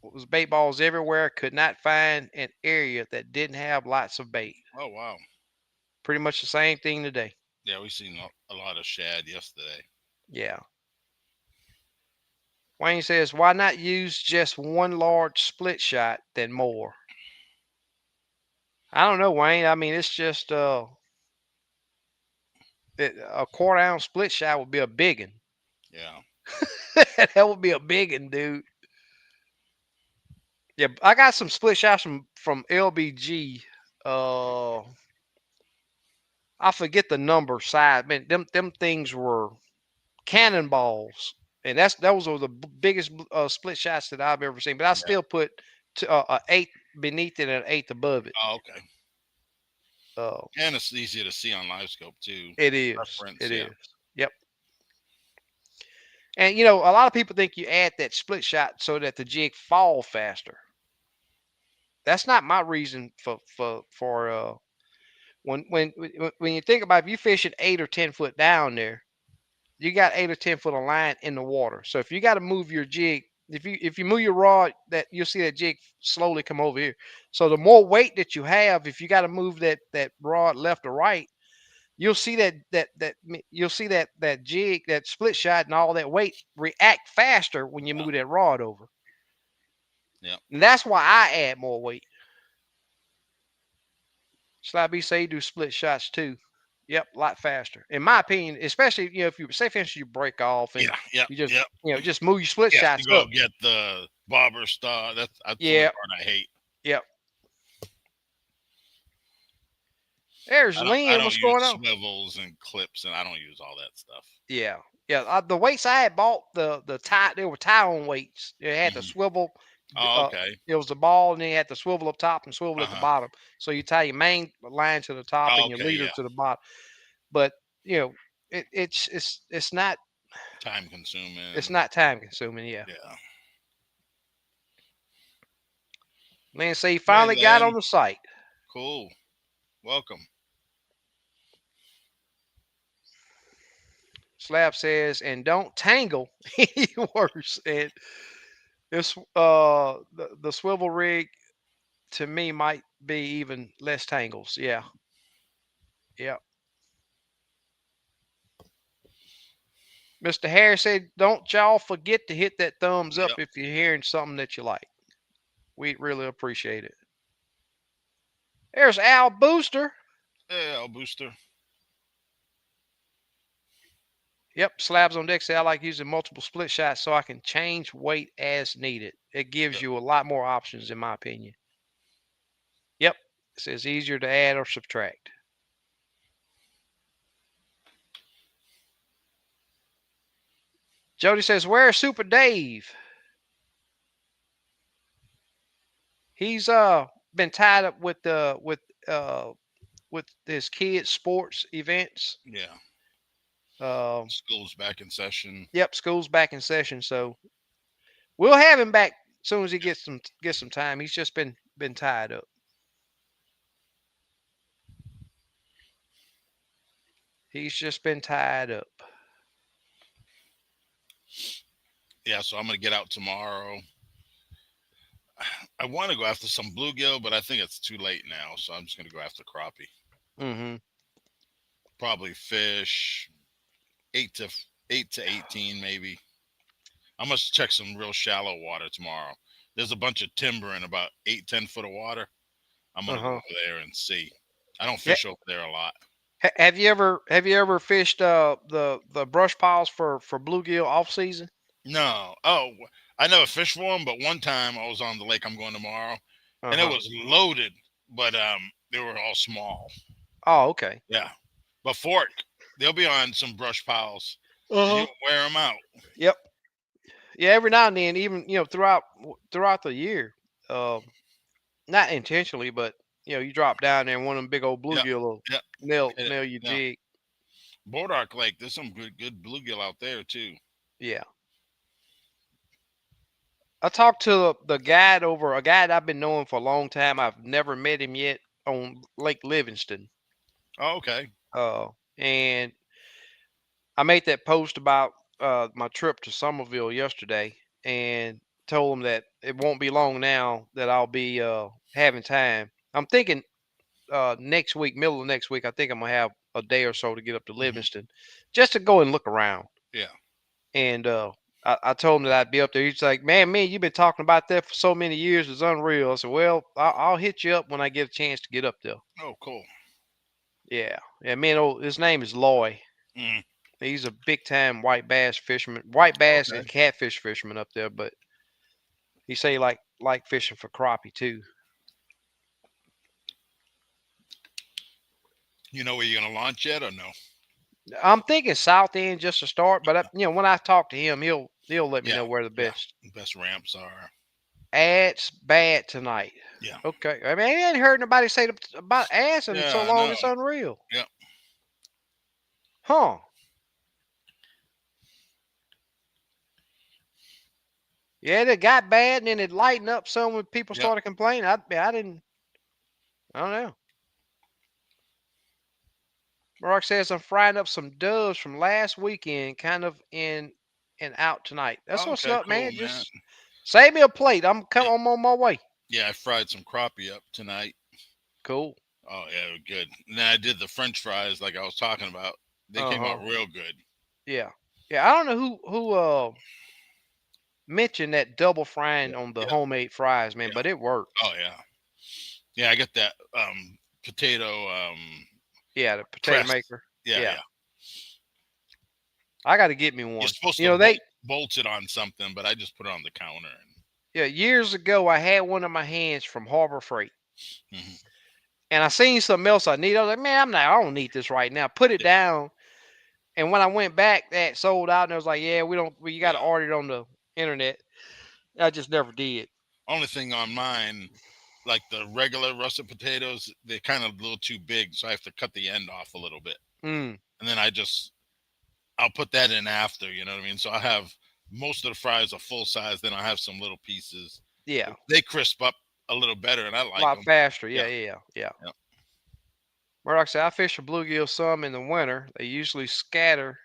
[SPEAKER 1] It was bait balls everywhere. Could not find an area that didn't have lots of bait.
[SPEAKER 2] Oh wow.
[SPEAKER 1] Pretty much the same thing today.
[SPEAKER 2] Yeah, we seen a lot of shad yesterday.
[SPEAKER 1] Yeah. Wayne says, why not use just one large split shot than more? I don't know, Wayne. I mean, it's just a quarter ounce split shot would be a big one.
[SPEAKER 2] Yeah,
[SPEAKER 1] That would be a big one, dude. Yeah, I got some split shots from LBG. Uh, I forget the number size. Man, them things were cannonballs, and those were the biggest split shots that I've ever seen. But I
[SPEAKER 2] yeah.
[SPEAKER 1] still put a eighth beneath it and an eighth above it.
[SPEAKER 2] Oh, okay.
[SPEAKER 1] Uh,
[SPEAKER 2] And it's easier to see on live scope too.
[SPEAKER 1] it is.
[SPEAKER 2] Reference,
[SPEAKER 1] It
[SPEAKER 2] yeah,
[SPEAKER 1] is. Yep. And a lot of people think you add that split shot so that the jig fall faster. That's not my reason for when you think about, if you fish at 8 or 10 foot down there, you got 8 or 10 foot of line in the water. So if you got to move your jig, if you move your rod, that you'll see that jig slowly come over here. So the more weight that you have, if you got to move that rod left or right, you'll see you'll see that jig, that split shot, and all that weight react faster when you
[SPEAKER 2] yeah,
[SPEAKER 1] move that rod over.
[SPEAKER 2] yeah,
[SPEAKER 1] And that's why I add more weight. Slabby say do split shots too. Yep, a lot faster. In my opinion, especially if you say, for instance, you break off and
[SPEAKER 2] yeah, yeah,
[SPEAKER 1] you just
[SPEAKER 2] yeah.
[SPEAKER 1] just move your split
[SPEAKER 2] You have to
[SPEAKER 1] shots
[SPEAKER 2] go
[SPEAKER 1] up.
[SPEAKER 2] get the bobber star. That's the only
[SPEAKER 1] Yeah,
[SPEAKER 2] part I hate.
[SPEAKER 1] yep. There's
[SPEAKER 2] I
[SPEAKER 1] Lynn.
[SPEAKER 2] don't
[SPEAKER 1] What's
[SPEAKER 2] use
[SPEAKER 1] going on?
[SPEAKER 2] swivels and clips, and I don't use all that stuff.
[SPEAKER 1] Yeah, yeah. The weights I had bought, the tie, they were tie on weights. It had the
[SPEAKER 2] Hmm.
[SPEAKER 1] swivel.
[SPEAKER 2] Oh, okay.
[SPEAKER 1] It was the ball, and then you had the swivel up top and swivel
[SPEAKER 2] Uh
[SPEAKER 1] at the
[SPEAKER 2] huh.
[SPEAKER 1] bottom. So you tie your main line to the top
[SPEAKER 2] Oh,
[SPEAKER 1] and your
[SPEAKER 2] okay.
[SPEAKER 1] leader
[SPEAKER 2] Yeah.
[SPEAKER 1] to the bottom. But it's not
[SPEAKER 2] Time
[SPEAKER 1] it's
[SPEAKER 2] consuming.
[SPEAKER 1] not time consuming. Yeah.
[SPEAKER 2] Yeah.
[SPEAKER 1] Lynn say he
[SPEAKER 2] Hey,
[SPEAKER 1] finally got on
[SPEAKER 2] Len.
[SPEAKER 1] the site.
[SPEAKER 2] Cool. Welcome.
[SPEAKER 1] Slab says, and don't tangle any worse. And this the swivel rig to me might be even less tangles. Yeah. Yeah. Mr. Harris said, don't y'all forget to hit that thumbs up
[SPEAKER 2] Yep.
[SPEAKER 1] if you're hearing something that you like. We'd really appreciate it. There's Al Booster.
[SPEAKER 2] Yeah, booster.
[SPEAKER 1] Yep, slabs on deck say, I like using multiple split shots so I can change weight as needed. It gives
[SPEAKER 2] Yep.
[SPEAKER 1] you a lot more options, in my opinion. Yep, it says easier to add or subtract. Jody says, "Where's Super Dave? He's been tied up uh with his kids' sports events.
[SPEAKER 2] Yeah.
[SPEAKER 1] Uh,
[SPEAKER 2] School's back in session.
[SPEAKER 1] yep, school's back in session, so we'll have him back as soon as he gets some time. He's just been tied up. He's just been tied up.
[SPEAKER 2] Yeah, so I'm gonna get out tomorrow. I want to go after some bluegill, but I think it's too late now, so I'm just gonna go after crappie.
[SPEAKER 1] Mm-hmm.
[SPEAKER 2] Probably fish 8 to 18 maybe. I must check some real shallow water tomorrow. There's a bunch of timber in about 8-10 foot of water. I'm
[SPEAKER 1] Uh
[SPEAKER 2] gonna go
[SPEAKER 1] huh.
[SPEAKER 2] over there and see. I don't
[SPEAKER 1] Yeah.
[SPEAKER 2] fish over there a lot.
[SPEAKER 1] Have you ever fished the brush piles for bluegill off season?
[SPEAKER 2] No. Oh, I never fished for them, but one time I was on the lake I'm going tomorrow,
[SPEAKER 1] Uh
[SPEAKER 2] and it
[SPEAKER 1] huh.
[SPEAKER 2] was loaded, but they were all small.
[SPEAKER 1] Oh, okay.
[SPEAKER 2] Yeah, but fork, they'll be on some brush piles, and
[SPEAKER 1] Uh huh.
[SPEAKER 2] you'll wear them out.
[SPEAKER 1] Yep. Yeah. Every now and then, even throughout the year, uh, not intentionally, but you drop down there and one of them big old
[SPEAKER 2] Yeah,
[SPEAKER 1] bluegill will
[SPEAKER 2] yeah, hit it.
[SPEAKER 1] nail your
[SPEAKER 2] Yeah,
[SPEAKER 1] jig.
[SPEAKER 2] Bodark Lake. There's some good bluegill out there too.
[SPEAKER 1] Yeah. I talked to the guide over a guide I've been knowing for a long time. I've never met him yet on Lake Livingston.
[SPEAKER 2] Oh, okay.
[SPEAKER 1] And I made that post about my trip to Somerville yesterday, and told him that it won't be long now that I'll be having time. I'm thinking next week, middle of next week, I think I'm gonna have a day or so to get up to
[SPEAKER 2] Hmm.
[SPEAKER 1] Livingston, just to go and look around.
[SPEAKER 2] Yeah.
[SPEAKER 1] And I told him that I'd be up there. He's like, "Man, you've been talking about that for so many years. It's unreal." I said, "Well, I'll hit you up when I get a chance to get up there."
[SPEAKER 2] Oh, cool.
[SPEAKER 1] Yeah, yeah. Man, his name is Loy.
[SPEAKER 2] Mm,
[SPEAKER 1] He's a big time white bass fisherman, white bass
[SPEAKER 2] okay.
[SPEAKER 1] and catfish fisherman up there. But he say he like fishing for crappie too.
[SPEAKER 2] You know where you're gonna launch yet or no?
[SPEAKER 1] I'm thinking South End just to start, but when I talk to him, he'll let me
[SPEAKER 2] Yeah.
[SPEAKER 1] know where the
[SPEAKER 2] Yeah.
[SPEAKER 1] best
[SPEAKER 2] Best ramps are.
[SPEAKER 1] ads bad tonight.
[SPEAKER 2] Yeah.
[SPEAKER 1] Okay, I mean I ain't heard nobody say about ads in so
[SPEAKER 2] Yeah. I
[SPEAKER 1] long.
[SPEAKER 2] know.
[SPEAKER 1] It's unreal,
[SPEAKER 2] Yeah.
[SPEAKER 1] huh? Yeah, it got bad and then it lightened up some when people
[SPEAKER 2] Yep.
[SPEAKER 1] started complaining. I don't know. Mark says I'm frying up some doves from last weekend, kind of in and out tonight. That's what's
[SPEAKER 2] Okay.
[SPEAKER 1] up,
[SPEAKER 2] Cool,
[SPEAKER 1] man.
[SPEAKER 2] man.
[SPEAKER 1] Just save me a plate.
[SPEAKER 2] Yeah.
[SPEAKER 1] I'm on my way.
[SPEAKER 2] Yeah. I fried some crappie up tonight.
[SPEAKER 1] Cool.
[SPEAKER 2] Oh yeah, they were good. And then I did the French fries like I was talking about. They
[SPEAKER 1] Uh
[SPEAKER 2] came
[SPEAKER 1] huh.
[SPEAKER 2] out real good.
[SPEAKER 1] Yeah. Yeah. I don't know who mentioned that double
[SPEAKER 2] Yeah.
[SPEAKER 1] frying on the
[SPEAKER 2] Yeah.
[SPEAKER 1] homemade fries, man,
[SPEAKER 2] Yeah.
[SPEAKER 1] but it works.
[SPEAKER 2] Oh yeah. Yeah. I got that potato
[SPEAKER 1] Yeah, the potato
[SPEAKER 2] crest.
[SPEAKER 1] maker.
[SPEAKER 2] Yeah.
[SPEAKER 1] Yeah.
[SPEAKER 2] Yeah.
[SPEAKER 1] I got to get me
[SPEAKER 2] You're
[SPEAKER 1] one.
[SPEAKER 2] supposed
[SPEAKER 1] You
[SPEAKER 2] to
[SPEAKER 1] know they
[SPEAKER 2] bolt it on something, but I just put it on the counter.
[SPEAKER 1] Yeah, years ago I had one in my hands from Harbor Freight.
[SPEAKER 2] And mhm.
[SPEAKER 1] And I seen something else I need. I was like, man, I don't need this right now. Put it
[SPEAKER 2] Yeah.
[SPEAKER 1] down. And when I went back, that sold out, and I was like, yeah, you got to
[SPEAKER 2] Yeah.
[SPEAKER 1] order it on the internet. I just never did.
[SPEAKER 2] Only thing on mine, like the regular russet potatoes, they're kind of a little too big, so I have to cut the end off a little bit,
[SPEAKER 1] Mm,
[SPEAKER 2] and then I'll put that in after. You know what I mean? So I have most of the fries are full size. Then I have some little pieces.
[SPEAKER 1] yeah,
[SPEAKER 2] They crisp up a little better, and I
[SPEAKER 1] a
[SPEAKER 2] like
[SPEAKER 1] lot
[SPEAKER 2] them.
[SPEAKER 1] faster.
[SPEAKER 2] Yeah.
[SPEAKER 1] Yeah, yeah, yeah, yeah.
[SPEAKER 2] Yeah.
[SPEAKER 1] Murdoch said, I fish for bluegill some in the winter. They usually scattered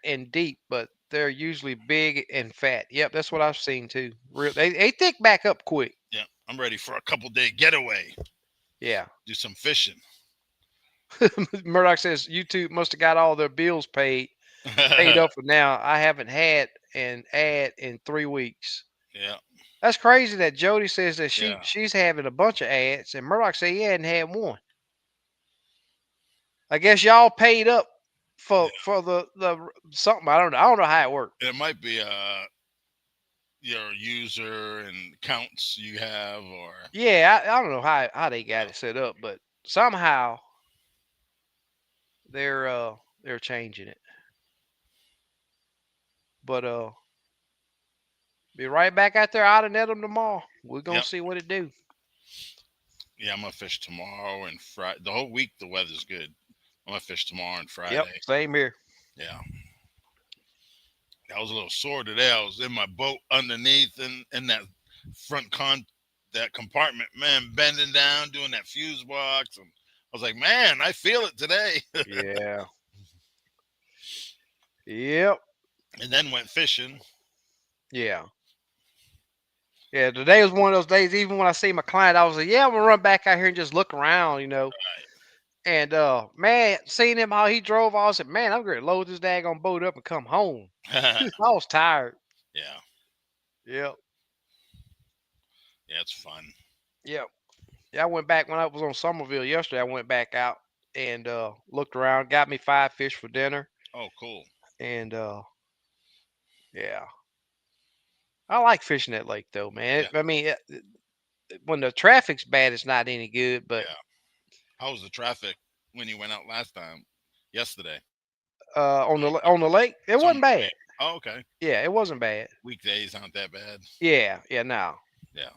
[SPEAKER 1] and deep, but they're usually big and fat. Yep, that's what I've seen too. Real, they thick back up quick.
[SPEAKER 2] Yeah. I'm ready for a couple day getaway.
[SPEAKER 1] Yeah.
[SPEAKER 2] Do some fishing.
[SPEAKER 1] Murdoch says YouTube must have got all their bills paid up for now. I haven't had an ad in 3 weeks.
[SPEAKER 2] Yeah.
[SPEAKER 1] That's crazy that Jody says that
[SPEAKER 2] Yeah.
[SPEAKER 1] she's having a bunch of ads, and Murdoch said he hadn't had one. I guess y'all paid up
[SPEAKER 2] Yeah.
[SPEAKER 1] for the something. I don't know how it worked.
[SPEAKER 2] It might be your user and counts you have, or
[SPEAKER 1] Yeah, I don't know how they got
[SPEAKER 2] yeah.
[SPEAKER 1] it set up, but somehow they're changing it. But be right back out there out and net them tomorrow. We're gonna
[SPEAKER 2] Yep.
[SPEAKER 1] see what it do.
[SPEAKER 2] Yeah, I'm gonna fish tomorrow and Friday. The whole week the weather's good. I'm gonna fish tomorrow and
[SPEAKER 1] Yep,
[SPEAKER 2] Friday.
[SPEAKER 1] same here.
[SPEAKER 2] Yeah. I was a little sore today. I was in my boat underneath in that front that compartment, man, bending down, doing that fuse box, and I was like, man, I feel it today.
[SPEAKER 1] Yeah. Yep.
[SPEAKER 2] And then went fishing.
[SPEAKER 1] Yeah. Yeah. Today was one of those days. Even when I see my client, I was like, "Yeah, I'm gonna run back out here and just look around," you know. And man, seeing him how he drove, I said, "Man, I'm gonna load this daggone boat up and come home."
[SPEAKER 2] Yeah,
[SPEAKER 1] I was tired.
[SPEAKER 2] yeah,
[SPEAKER 1] Yep.
[SPEAKER 2] it's fun.
[SPEAKER 1] Yep. Yeah, I went back when I was on Somerville yesterday. I went back out and looked around, got me 5 fish for dinner,
[SPEAKER 2] Oh, cool.
[SPEAKER 1] and yeah, I like fishing that lake though, man.
[SPEAKER 2] Yeah,
[SPEAKER 1] I mean, when the traffic's bad, it's not any good, but
[SPEAKER 2] yeah. How was the traffic when you went out last time? Yesterday.
[SPEAKER 1] on the lake, it
[SPEAKER 2] Summer
[SPEAKER 1] wasn't bad.
[SPEAKER 2] lake. Oh, okay.
[SPEAKER 1] Yeah, it wasn't bad.
[SPEAKER 2] Weekdays aren't that bad.
[SPEAKER 1] Yeah, yeah, no,
[SPEAKER 2] Yeah.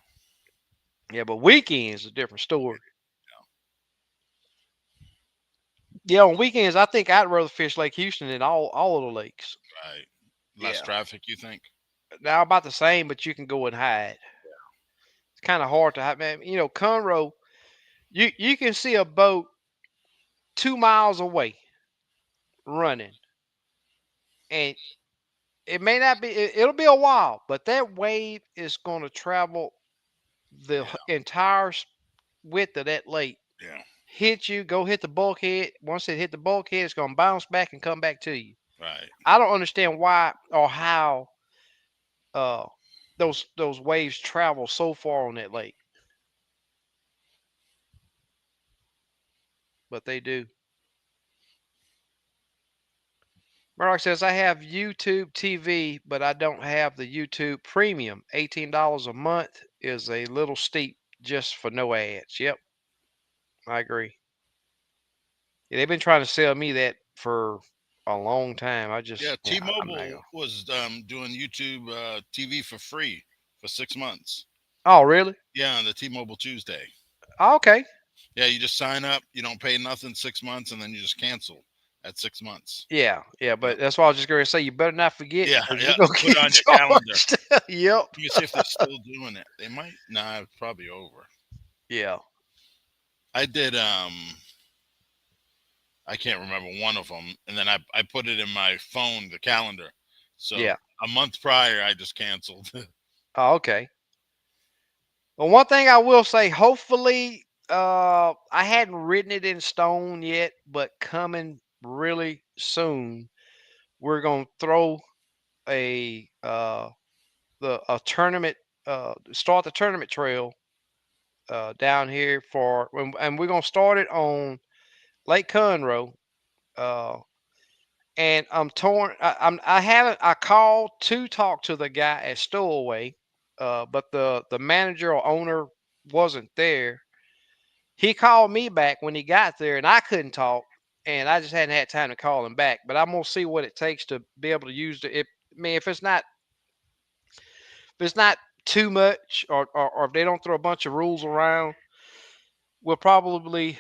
[SPEAKER 1] yeah, but weekends a different story. Yeah, on weekends, I think I'd rather fish Lake Houston than all of the lakes.
[SPEAKER 2] Right. Less
[SPEAKER 1] Yeah,
[SPEAKER 2] traffic, you think?
[SPEAKER 1] now about the same, but you can go and hide. It's kind of hard to hide, man. You know, Conroe, you can see a boat 2 miles away running, and it may not be. It'll be a while, but that wave is going to travel the
[SPEAKER 2] Yeah.
[SPEAKER 1] entire width of that lake.
[SPEAKER 2] Yeah.
[SPEAKER 1] Hit you, go hit the bulkhead. Once it hit the bulkhead, it's going to bounce back and come back to you.
[SPEAKER 2] Right.
[SPEAKER 1] I don't understand why or how uh those waves travel so far on that lake, but they do. Murdoch says I have YouTube TV, but I don't have the YouTube Premium. $18 a month is a little steep just for no ads. Yep, I agree. Yeah, they've been trying to sell me that for a long time.
[SPEAKER 2] Yeah,
[SPEAKER 1] I'm not
[SPEAKER 2] T-Mobile
[SPEAKER 1] gonna.
[SPEAKER 2] was doing YouTube TV for free for 6 months.
[SPEAKER 1] Oh, really?
[SPEAKER 2] Yeah, on the T-Mobile Tuesday.
[SPEAKER 1] Oh, okay.
[SPEAKER 2] Yeah, you just sign up, you don't pay nothing 6 months, and then you just cancel at 6 months.
[SPEAKER 1] Yeah, yeah,
[SPEAKER 2] Yeah,
[SPEAKER 1] but that's why I was just gonna say you better not forget
[SPEAKER 2] yeah,
[SPEAKER 1] because you're
[SPEAKER 2] yeah.
[SPEAKER 1] gonna
[SPEAKER 2] Put it
[SPEAKER 1] get
[SPEAKER 2] on your calendar.
[SPEAKER 1] charged. Yep.
[SPEAKER 2] Let me see if they're still doing it. They might. Nah, it's probably over.
[SPEAKER 1] Yeah,
[SPEAKER 2] I did. I can't remember one of them, and then I put it in my phone, the calendar. So
[SPEAKER 1] yeah.
[SPEAKER 2] a month prior, I just canceled.
[SPEAKER 1] Oh, okay. Well, one thing I will say, hopefully, I hadn't written it in stone yet, but coming really soon, we're gonna throw a a tournament, start the tournament trail down here and we're gonna start it on Lake Conroe. Uh, and I'm torn. I haven't. I called to talk to the guy at Stowaway, but the manager or owner wasn't there. He called me back when he got there, and I couldn't talk, and I just hadn't had time to call him back. But I'm gonna see what it takes to be able to use the. If I mean, if it's not too much, or if they don't throw a bunch of rules around, we'll probably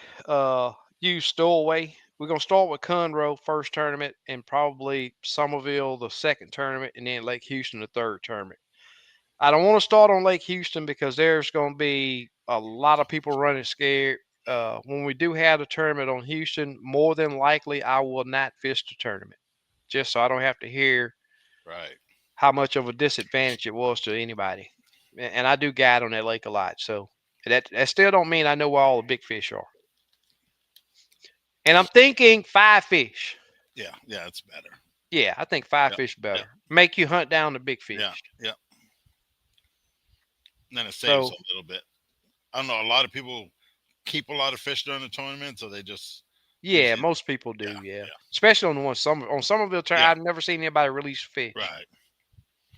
[SPEAKER 1] use Stowaway. We're gonna start with Conroe first tournament, and probably Somerville the second tournament, and then Lake Houston the third tournament. I don't want to start on Lake Houston because there's going to be a lot of people running scared. When we do have the tournament on Houston, more than likely I will not fish the tournament, just so I don't have to hear
[SPEAKER 2] Right.
[SPEAKER 1] how much of a disadvantage it was to anybody. And I do guide on that lake a lot, so that still don't mean I know where all the big fish are. And I'm thinking 5 fish.
[SPEAKER 2] Yeah. Yeah. It's better.
[SPEAKER 1] Yeah, I think five
[SPEAKER 2] Yep.
[SPEAKER 1] fish
[SPEAKER 2] Yep.
[SPEAKER 1] better. Make you hunt down the big
[SPEAKER 2] Yeah.
[SPEAKER 1] fish.
[SPEAKER 2] Yep. And then it saves
[SPEAKER 1] So
[SPEAKER 2] a little bit. I don't know. A lot of people keep a lot of fish during the tournament, so they just
[SPEAKER 1] yeah,
[SPEAKER 2] usually.
[SPEAKER 1] most people
[SPEAKER 2] Yeah.
[SPEAKER 1] do. Yeah,
[SPEAKER 2] Yeah.
[SPEAKER 1] especially on the one summer on Somerville turn.
[SPEAKER 2] Yeah.
[SPEAKER 1] I've never seen anybody release fish.
[SPEAKER 2] Right.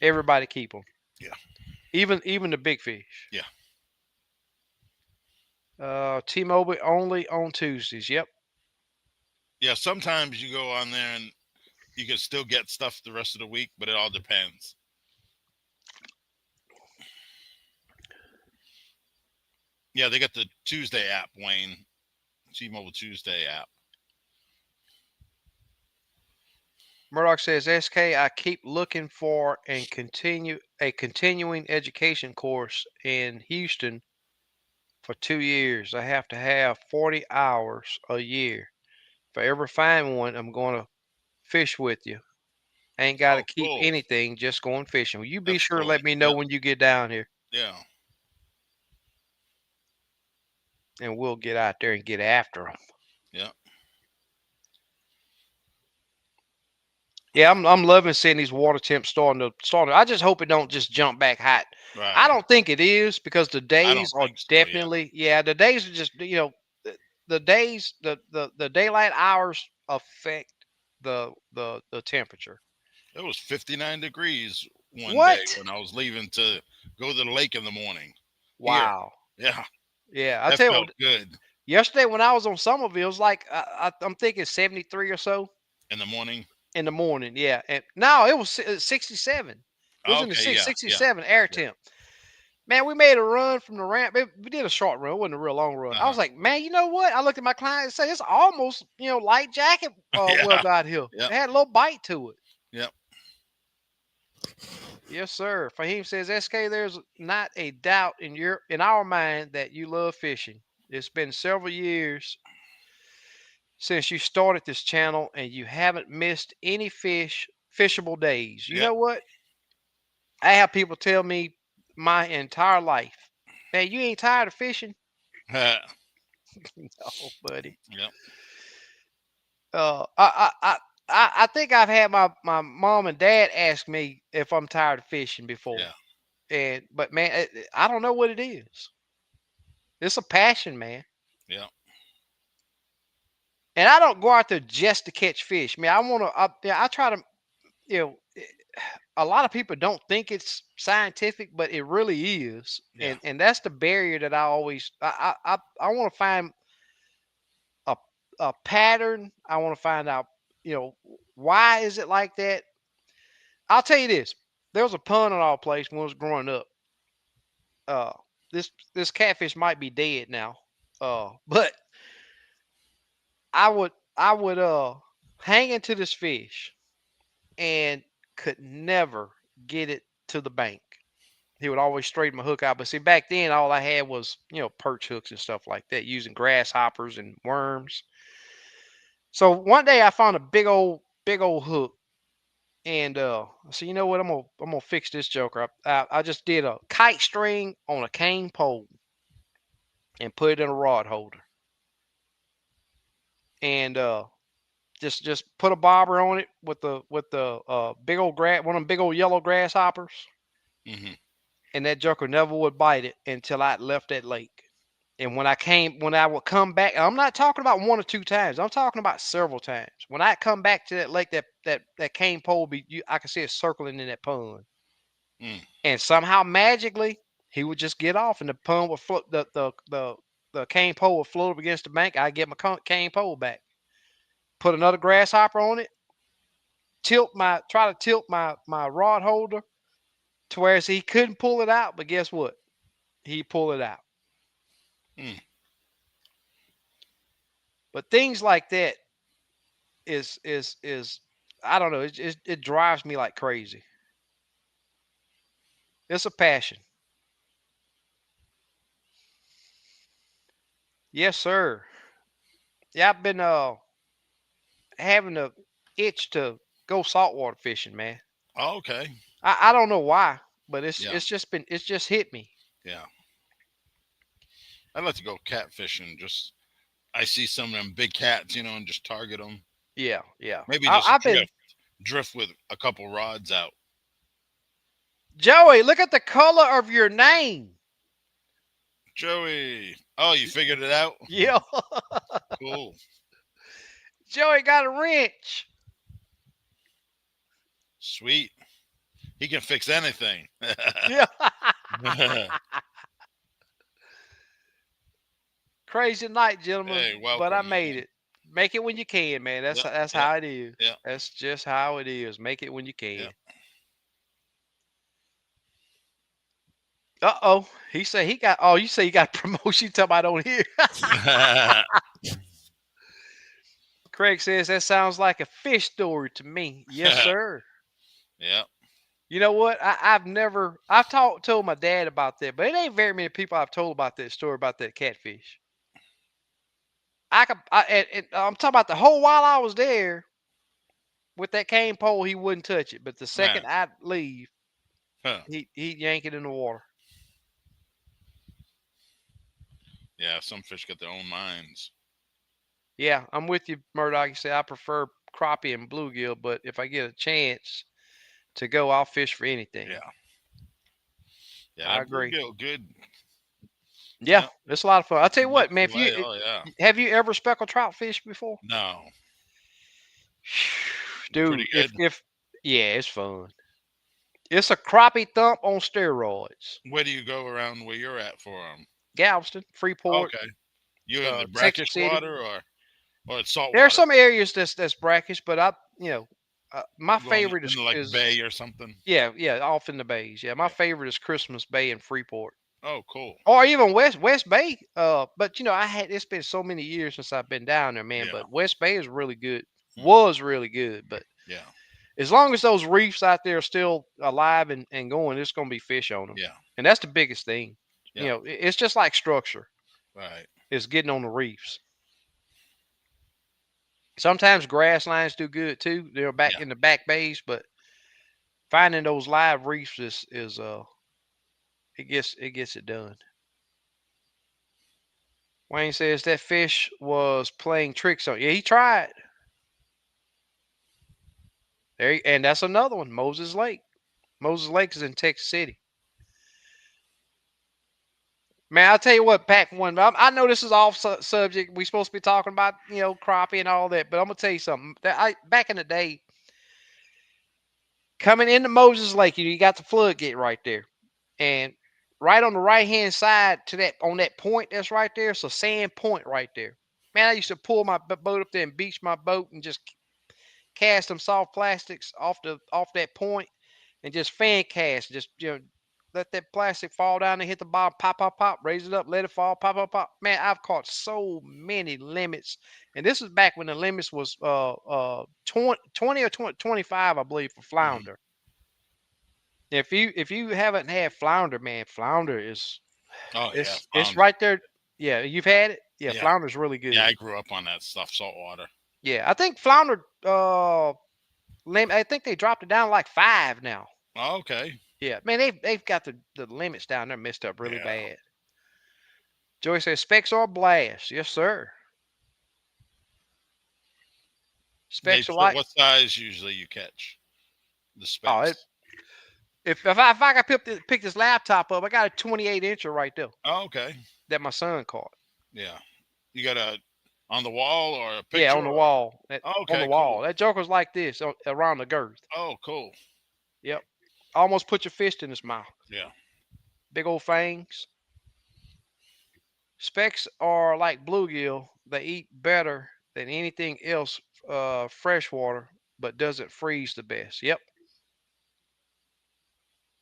[SPEAKER 1] Everybody keep them,
[SPEAKER 2] Yeah.
[SPEAKER 1] even the big fish.
[SPEAKER 2] Yeah.
[SPEAKER 1] T-Mobile only on Tuesdays. Yep.
[SPEAKER 2] Yeah. Sometimes you go on there and you can still get stuff the rest of the week, but it all depends. Yeah, they got the Tuesday app, Wayne. T-Mobile Tuesday app.
[SPEAKER 1] Murdoch says, SK, I keep looking for and continuing education course in Houston for 2 years. I have to have 40 hours a year. If I ever find one, I'm going to fish with you. Ain't got to
[SPEAKER 2] Oh,
[SPEAKER 1] keep
[SPEAKER 2] cool.
[SPEAKER 1] anything, just going fishing. Will you be
[SPEAKER 2] That's
[SPEAKER 1] sure to
[SPEAKER 2] cool.
[SPEAKER 1] let me know
[SPEAKER 2] Yep.
[SPEAKER 1] when you get down here,
[SPEAKER 2] Yeah.
[SPEAKER 1] and we'll get out there and get after them.
[SPEAKER 2] Yeah.
[SPEAKER 1] Yeah, I'm loving seeing these water temps starting. I just hope it don't just jump back hot. I
[SPEAKER 2] Right.
[SPEAKER 1] don't think it is because the
[SPEAKER 2] I don't
[SPEAKER 1] days are
[SPEAKER 2] think so. Yeah.
[SPEAKER 1] definitely, yeah, the days are just, the days, the daylight hours affect the temperature.
[SPEAKER 2] It was 59 degrees one day
[SPEAKER 1] What?
[SPEAKER 2] when I was leaving to go to the lake in the morning here.
[SPEAKER 1] Wow.
[SPEAKER 2] Yeah.
[SPEAKER 1] Yeah, I
[SPEAKER 2] That
[SPEAKER 1] tell you
[SPEAKER 2] felt
[SPEAKER 1] what,
[SPEAKER 2] good
[SPEAKER 1] yesterday when I was on Somerville, it was like I'm thinking 73 or so
[SPEAKER 2] in the morning.
[SPEAKER 1] in the morning. Yeah, and no, it was 67. It was in the
[SPEAKER 2] Okay. Yeah. Yeah.
[SPEAKER 1] 67 air
[SPEAKER 2] Yeah.
[SPEAKER 1] temp. Man, we made a run from the ramp. We did a short run. It wasn't a real long run.
[SPEAKER 2] Uh
[SPEAKER 1] I was
[SPEAKER 2] huh.
[SPEAKER 1] like, man, you know what? I looked at my client and said, it's almost, light jacket
[SPEAKER 2] Yeah.
[SPEAKER 1] weather out here.
[SPEAKER 2] Yep.
[SPEAKER 1] It had a little bite to it.
[SPEAKER 2] Yep.
[SPEAKER 1] Yes, sir. Fahim says, SK, there's not a doubt in our mind that you love fishing. It's been several years since you started this channel and you haven't missed any fishable days. You
[SPEAKER 2] Yep.
[SPEAKER 1] know what? I have people tell me my entire life, man, you ain't tired of fishing? No, buddy.
[SPEAKER 2] Yep.
[SPEAKER 1] Uh, I, I, I think I've had my mom and dad ask me if I'm tired of fishing before,
[SPEAKER 2] Yeah.
[SPEAKER 1] but man, I don't know what it is. It's a passion, man,
[SPEAKER 2] Yep.
[SPEAKER 1] and I don't go out there just to catch fish. Man, I want to. Yeah, I try to. You know, a lot of people don't think it's scientific, but it really is,
[SPEAKER 2] Yeah.
[SPEAKER 1] and that's the barrier that I always. I want to find a pattern. I want to find out. Why is it like that? I'll tell you this. There was a pond in our place when I was growing up. Uh, this catfish might be dead now. But I would hang into this fish and could never get it to the bank. He would always straighten my hook out. But see, back then all I had was perch hooks and stuff like that, using grasshoppers and worms. So one day I found a big old hook. And I said, you know what? I'm gonna fix this joker. I just did a kite string on a cane pole and put it in a rod holder, and just put a bobber on it with the big old one of them big old yellow grasshoppers,
[SPEAKER 2] Hmm.
[SPEAKER 1] and that joker never would bite it until I left that lake. And when I would come back, and I'm not talking about one or two times. I'm talking about several times. When I come back to that lake, that cane pole I can see it circling in that pond.
[SPEAKER 2] Mm.
[SPEAKER 1] And somehow magically he would just get off, and the pond would float. The cane pole would float up against the bank. I get my cane pole back, put another grasshopper on it, try to tilt my rod holder to where he couldn't pull it out. But guess what? He pulled it out.
[SPEAKER 2] Mm.
[SPEAKER 1] But things like that is I don't know. It drives me like crazy. It's a passion. Yes, sir. Yeah, I've been having a itch to go saltwater fishing, man.
[SPEAKER 2] Oh, okay.
[SPEAKER 1] I don't know why, but
[SPEAKER 2] Yeah.
[SPEAKER 1] it's just hit me.
[SPEAKER 2] Yeah. I'd like to go catfishing. Just I see some of them big cats, and just target them.
[SPEAKER 1] Yeah, yeah.
[SPEAKER 2] Maybe just
[SPEAKER 1] I've been
[SPEAKER 2] drift with a couple rods out.
[SPEAKER 1] Joey. Look at the color of your name.
[SPEAKER 2] Joey. Oh, you figured it out?
[SPEAKER 1] Yeah,
[SPEAKER 2] Cool.
[SPEAKER 1] Joey got a wrench.
[SPEAKER 2] Sweet. He can fix anything.
[SPEAKER 1] Yeah. Crazy night, gentlemen,
[SPEAKER 2] Hey,
[SPEAKER 1] but I
[SPEAKER 2] welcome,
[SPEAKER 1] made
[SPEAKER 2] man.
[SPEAKER 1] it. Make it when you can, man.
[SPEAKER 2] Yep,
[SPEAKER 1] That's
[SPEAKER 2] yep,
[SPEAKER 1] how it is.
[SPEAKER 2] yep,
[SPEAKER 1] That's just how it is. Make it when you can.
[SPEAKER 2] yep.
[SPEAKER 1] Uh-oh. He said he got oh, you say you got promotion. You talking about on here. Craig says that sounds like a fish story to me. Yes, sir.
[SPEAKER 2] Yep.
[SPEAKER 1] You know what? I've told my dad about that, but it ain't very many people I've told about that story about that catfish. I'm talking about the whole while I was there with that cane pole, he wouldn't touch it. But the
[SPEAKER 2] Yeah.
[SPEAKER 1] second I leave,
[SPEAKER 2] Huh.
[SPEAKER 1] he'd yank it in the water.
[SPEAKER 2] Yeah. Some fish got their own minds.
[SPEAKER 1] Yeah, I'm with you, Murdoch. You say I prefer crappie and bluegill, but if I get a chance to go, I'll fish for anything.
[SPEAKER 2] Yeah. Yeah.
[SPEAKER 1] I
[SPEAKER 2] That
[SPEAKER 1] agree.
[SPEAKER 2] bluegill good.
[SPEAKER 1] Yeah,
[SPEAKER 2] Yep.
[SPEAKER 1] it's a lot of fun. I'll tell you what,
[SPEAKER 2] Nice
[SPEAKER 1] man.
[SPEAKER 2] fillet. Oh yeah.
[SPEAKER 1] Have you ever speckled trout fish before?
[SPEAKER 2] No. Pretty
[SPEAKER 1] Dude,
[SPEAKER 2] good.
[SPEAKER 1] if yeah, it's fun. It's a crappie thump on steroids.
[SPEAKER 2] Where do you go around where you're at for them?
[SPEAKER 1] Galveston, Freeport,
[SPEAKER 2] Okay. You in the
[SPEAKER 1] Texas
[SPEAKER 2] brackish
[SPEAKER 1] City.
[SPEAKER 2] water or it's salt
[SPEAKER 1] There are
[SPEAKER 2] water?
[SPEAKER 1] some areas that's brackish, but my
[SPEAKER 2] You go
[SPEAKER 1] favorite
[SPEAKER 2] in the like
[SPEAKER 1] is
[SPEAKER 2] bay or something.
[SPEAKER 1] yeah, off in the bays. Yeah, my
[SPEAKER 2] Yeah.
[SPEAKER 1] favorite is Christmas Bay and Freeport,
[SPEAKER 2] Oh, cool.
[SPEAKER 1] or even West Bay. But it's been so many years since I've been down there, man.
[SPEAKER 2] Yeah.
[SPEAKER 1] But West Bay is really good.
[SPEAKER 2] Hmm.
[SPEAKER 1] Was really good, but
[SPEAKER 2] Yeah.
[SPEAKER 1] as long as those reefs out there are still alive and going, there's going to be fish on them,
[SPEAKER 2] Yeah.
[SPEAKER 1] and that's the biggest thing.
[SPEAKER 2] Yeah.
[SPEAKER 1] It's just like structure.
[SPEAKER 2] Right.
[SPEAKER 1] It's getting on the reefs. Sometimes grass lines do good too. They're back
[SPEAKER 2] Yeah.
[SPEAKER 1] in the back bays, but finding those live reefs is it gets it done. Wayne says that fish was playing tricks on. Yeah, he tried. And that's another one. Moses Lake. Moses Lake is in Texas City. Man, I'll tell you what, Pack One. I know this is off subject. We're supposed to be talking about crappie and all that, but I'm gonna tell you something. Back in the day, coming into Moses Lake, you got the floodgate right there, and right on the right hand side to that on that point that's right there, it's a sand point right there. Man, I used to pull my boat up there and beach my boat and just cast some soft plastics off that point and just fan cast, just let that plastic fall down and hit the bottom, pop, pop, pop, raise it up, let it fall, pop, pop, pop. Man, I've caught so many limits, and this is back when the limits was 20 or 25, I believe, for
[SPEAKER 2] Hmm.
[SPEAKER 1] flounder. If you haven't had flounder, man, flounder is
[SPEAKER 2] Oh yeah.
[SPEAKER 1] it's right there. Yeah, you've had it. Yeah,
[SPEAKER 2] Yeah.
[SPEAKER 1] flounder's really
[SPEAKER 2] Yeah.
[SPEAKER 1] good.
[SPEAKER 2] I grew up on that stuff, saltwater.
[SPEAKER 1] Yeah, I think flounder I think they dropped it down like 5 now.
[SPEAKER 2] Oh, okay.
[SPEAKER 1] Yeah, man, they've got the limits down there messed up really
[SPEAKER 2] Yeah.
[SPEAKER 1] bad. Joey says specs are blast. Yes, sir. Specs are
[SPEAKER 2] So
[SPEAKER 1] like
[SPEAKER 2] what size usually you catch? The
[SPEAKER 1] oh,
[SPEAKER 2] specs.
[SPEAKER 1] if I got pick this laptop up, I got a 28 incher right there
[SPEAKER 2] Oh, okay.
[SPEAKER 1] that my son caught.
[SPEAKER 2] Yeah. You got a on the wall or a
[SPEAKER 1] Yeah,
[SPEAKER 2] picture
[SPEAKER 1] on the
[SPEAKER 2] or
[SPEAKER 1] wall.
[SPEAKER 2] oh,
[SPEAKER 1] On the
[SPEAKER 2] okay, cool.
[SPEAKER 1] wall. That joker's like this around the girth.
[SPEAKER 2] Oh, cool.
[SPEAKER 1] Yep. Almost put your fist in his mouth.
[SPEAKER 2] Yeah.
[SPEAKER 1] Big old fangs. Specks are like bluegill. They eat better than anything else freshwater, but doesn't freeze the best. Yep.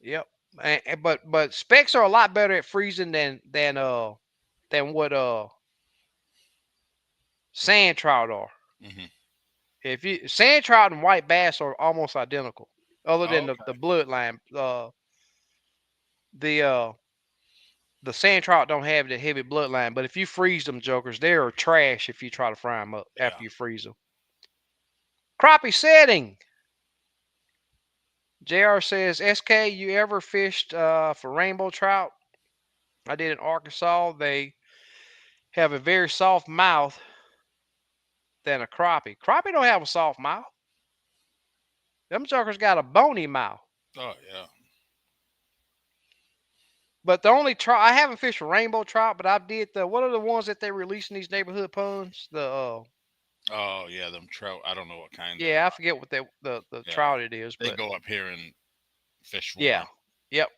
[SPEAKER 1] Yep. But specks are a lot better at freezing than what sand trout are.
[SPEAKER 2] Hmm.
[SPEAKER 1] If you sand trout and white bass are almost identical, other than
[SPEAKER 2] Oh,
[SPEAKER 1] the
[SPEAKER 2] okay.
[SPEAKER 1] bloodline. The the sand trout don't have the heavy bloodline, but if you freeze them jokers, they are trash if you try to fry them up
[SPEAKER 2] Yeah.
[SPEAKER 1] after you freeze them. Crappie setting. JR says, SK, you ever fished for rainbow trout? I did in Arkansas. They have a very soft mouth than a crappie. Crappie don't have a soft mouth. Them jokers got a bony mouth.
[SPEAKER 2] Oh, yeah.
[SPEAKER 1] But the only trout I haven't fished for rainbow trout, but I did what are the ones that they release in these neighborhood ponds?
[SPEAKER 2] Oh, yeah. Them trout. I don't know what kind they
[SPEAKER 1] Yeah, I
[SPEAKER 2] are.
[SPEAKER 1] forget what the
[SPEAKER 2] Yeah.
[SPEAKER 1] trout it is,
[SPEAKER 2] They
[SPEAKER 1] but
[SPEAKER 2] go up here and fish for
[SPEAKER 1] yeah,
[SPEAKER 2] them.
[SPEAKER 1] yep.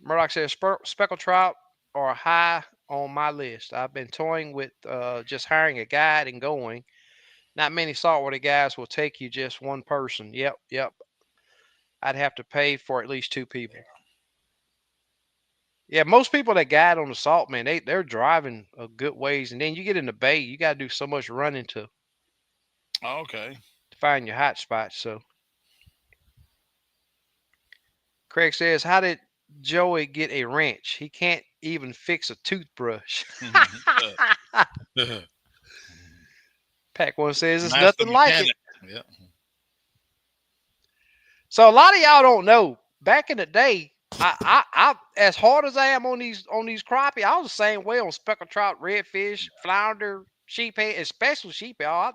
[SPEAKER 1] Murdoch says speckled trout are high on my list. I've been toying with just hiring a guide and going. Not many saltwater guys will take you just one person. Yep, yep. I'd have to pay for at least two people. Yeah, most people that guide on the salt, man, they're driving a good ways, and then you get in the bay, you got to do so much running
[SPEAKER 2] Okay.
[SPEAKER 1] to find your hot spots. So Craig says, "How did Joey get a wrench? He can't even fix a toothbrush." Pack one says, "It's
[SPEAKER 2] Master
[SPEAKER 1] nothing like it."
[SPEAKER 2] mechanic. Yeah.
[SPEAKER 1] So a lot of y'all don't know. Back in the day, I as hard as I am on these crappie, I was the same way on speckled trout, redfish, flounder, sheephead, especially sheephead.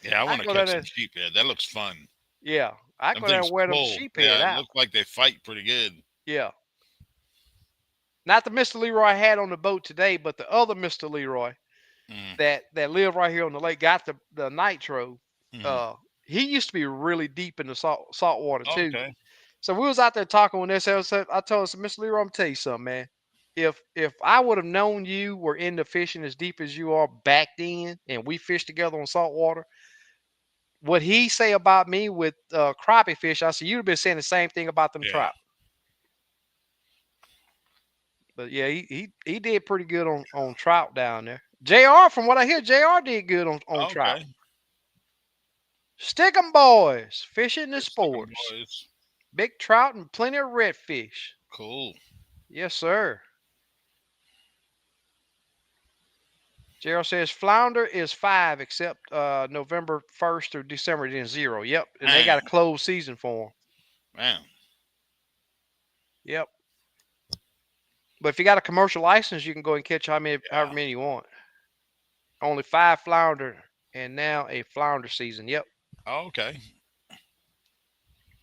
[SPEAKER 2] Yeah, I
[SPEAKER 1] I
[SPEAKER 2] want to
[SPEAKER 1] go down
[SPEAKER 2] catch
[SPEAKER 1] there,
[SPEAKER 2] some sheephead. That looks fun.
[SPEAKER 1] yeah, I
[SPEAKER 2] Them
[SPEAKER 1] go down and
[SPEAKER 2] things
[SPEAKER 1] wear them
[SPEAKER 2] pull. Yeah,
[SPEAKER 1] sheephead
[SPEAKER 2] it
[SPEAKER 1] out.
[SPEAKER 2] looks like they fight pretty good.
[SPEAKER 1] Yeah, not the Mr. Leroy I had on the boat today, but the other Mr. Leroy
[SPEAKER 2] Mm.
[SPEAKER 1] that lived right here on the lake, got the nitro.
[SPEAKER 2] Mm.
[SPEAKER 1] Uh, he used to be really deep in the salt water too.
[SPEAKER 2] Okay.
[SPEAKER 1] So we was out there talking when this. I told us, Mr. Leroy, I'm tell you something, man. If I would have known you were into fishing as deep as you are back then, and we fished together on salt water, what he say about me with crappie fish, I said you'd have been saying the same thing about them
[SPEAKER 2] Yeah.
[SPEAKER 1] trout. But yeah, he did pretty good on trout down there. Jr. From what I hear, Jr. did good on trout.
[SPEAKER 2] Okay.
[SPEAKER 1] Stick 'em boys, fishing the
[SPEAKER 2] Stick 'em
[SPEAKER 1] sports,
[SPEAKER 2] boys.
[SPEAKER 1] big trout and plenty of redfish.
[SPEAKER 2] Cool.
[SPEAKER 1] Yes, sir. Gerald says flounder is 5 except November 1st through December then 0. Yep, and they
[SPEAKER 2] Man.
[SPEAKER 1] got a closed season for them.
[SPEAKER 2] Man.
[SPEAKER 1] Yep. But if you got a commercial license, you can go and catch however
[SPEAKER 2] Yeah.
[SPEAKER 1] many you want. Only 5 flounder and now a flounder season. Yep.
[SPEAKER 2] Okay.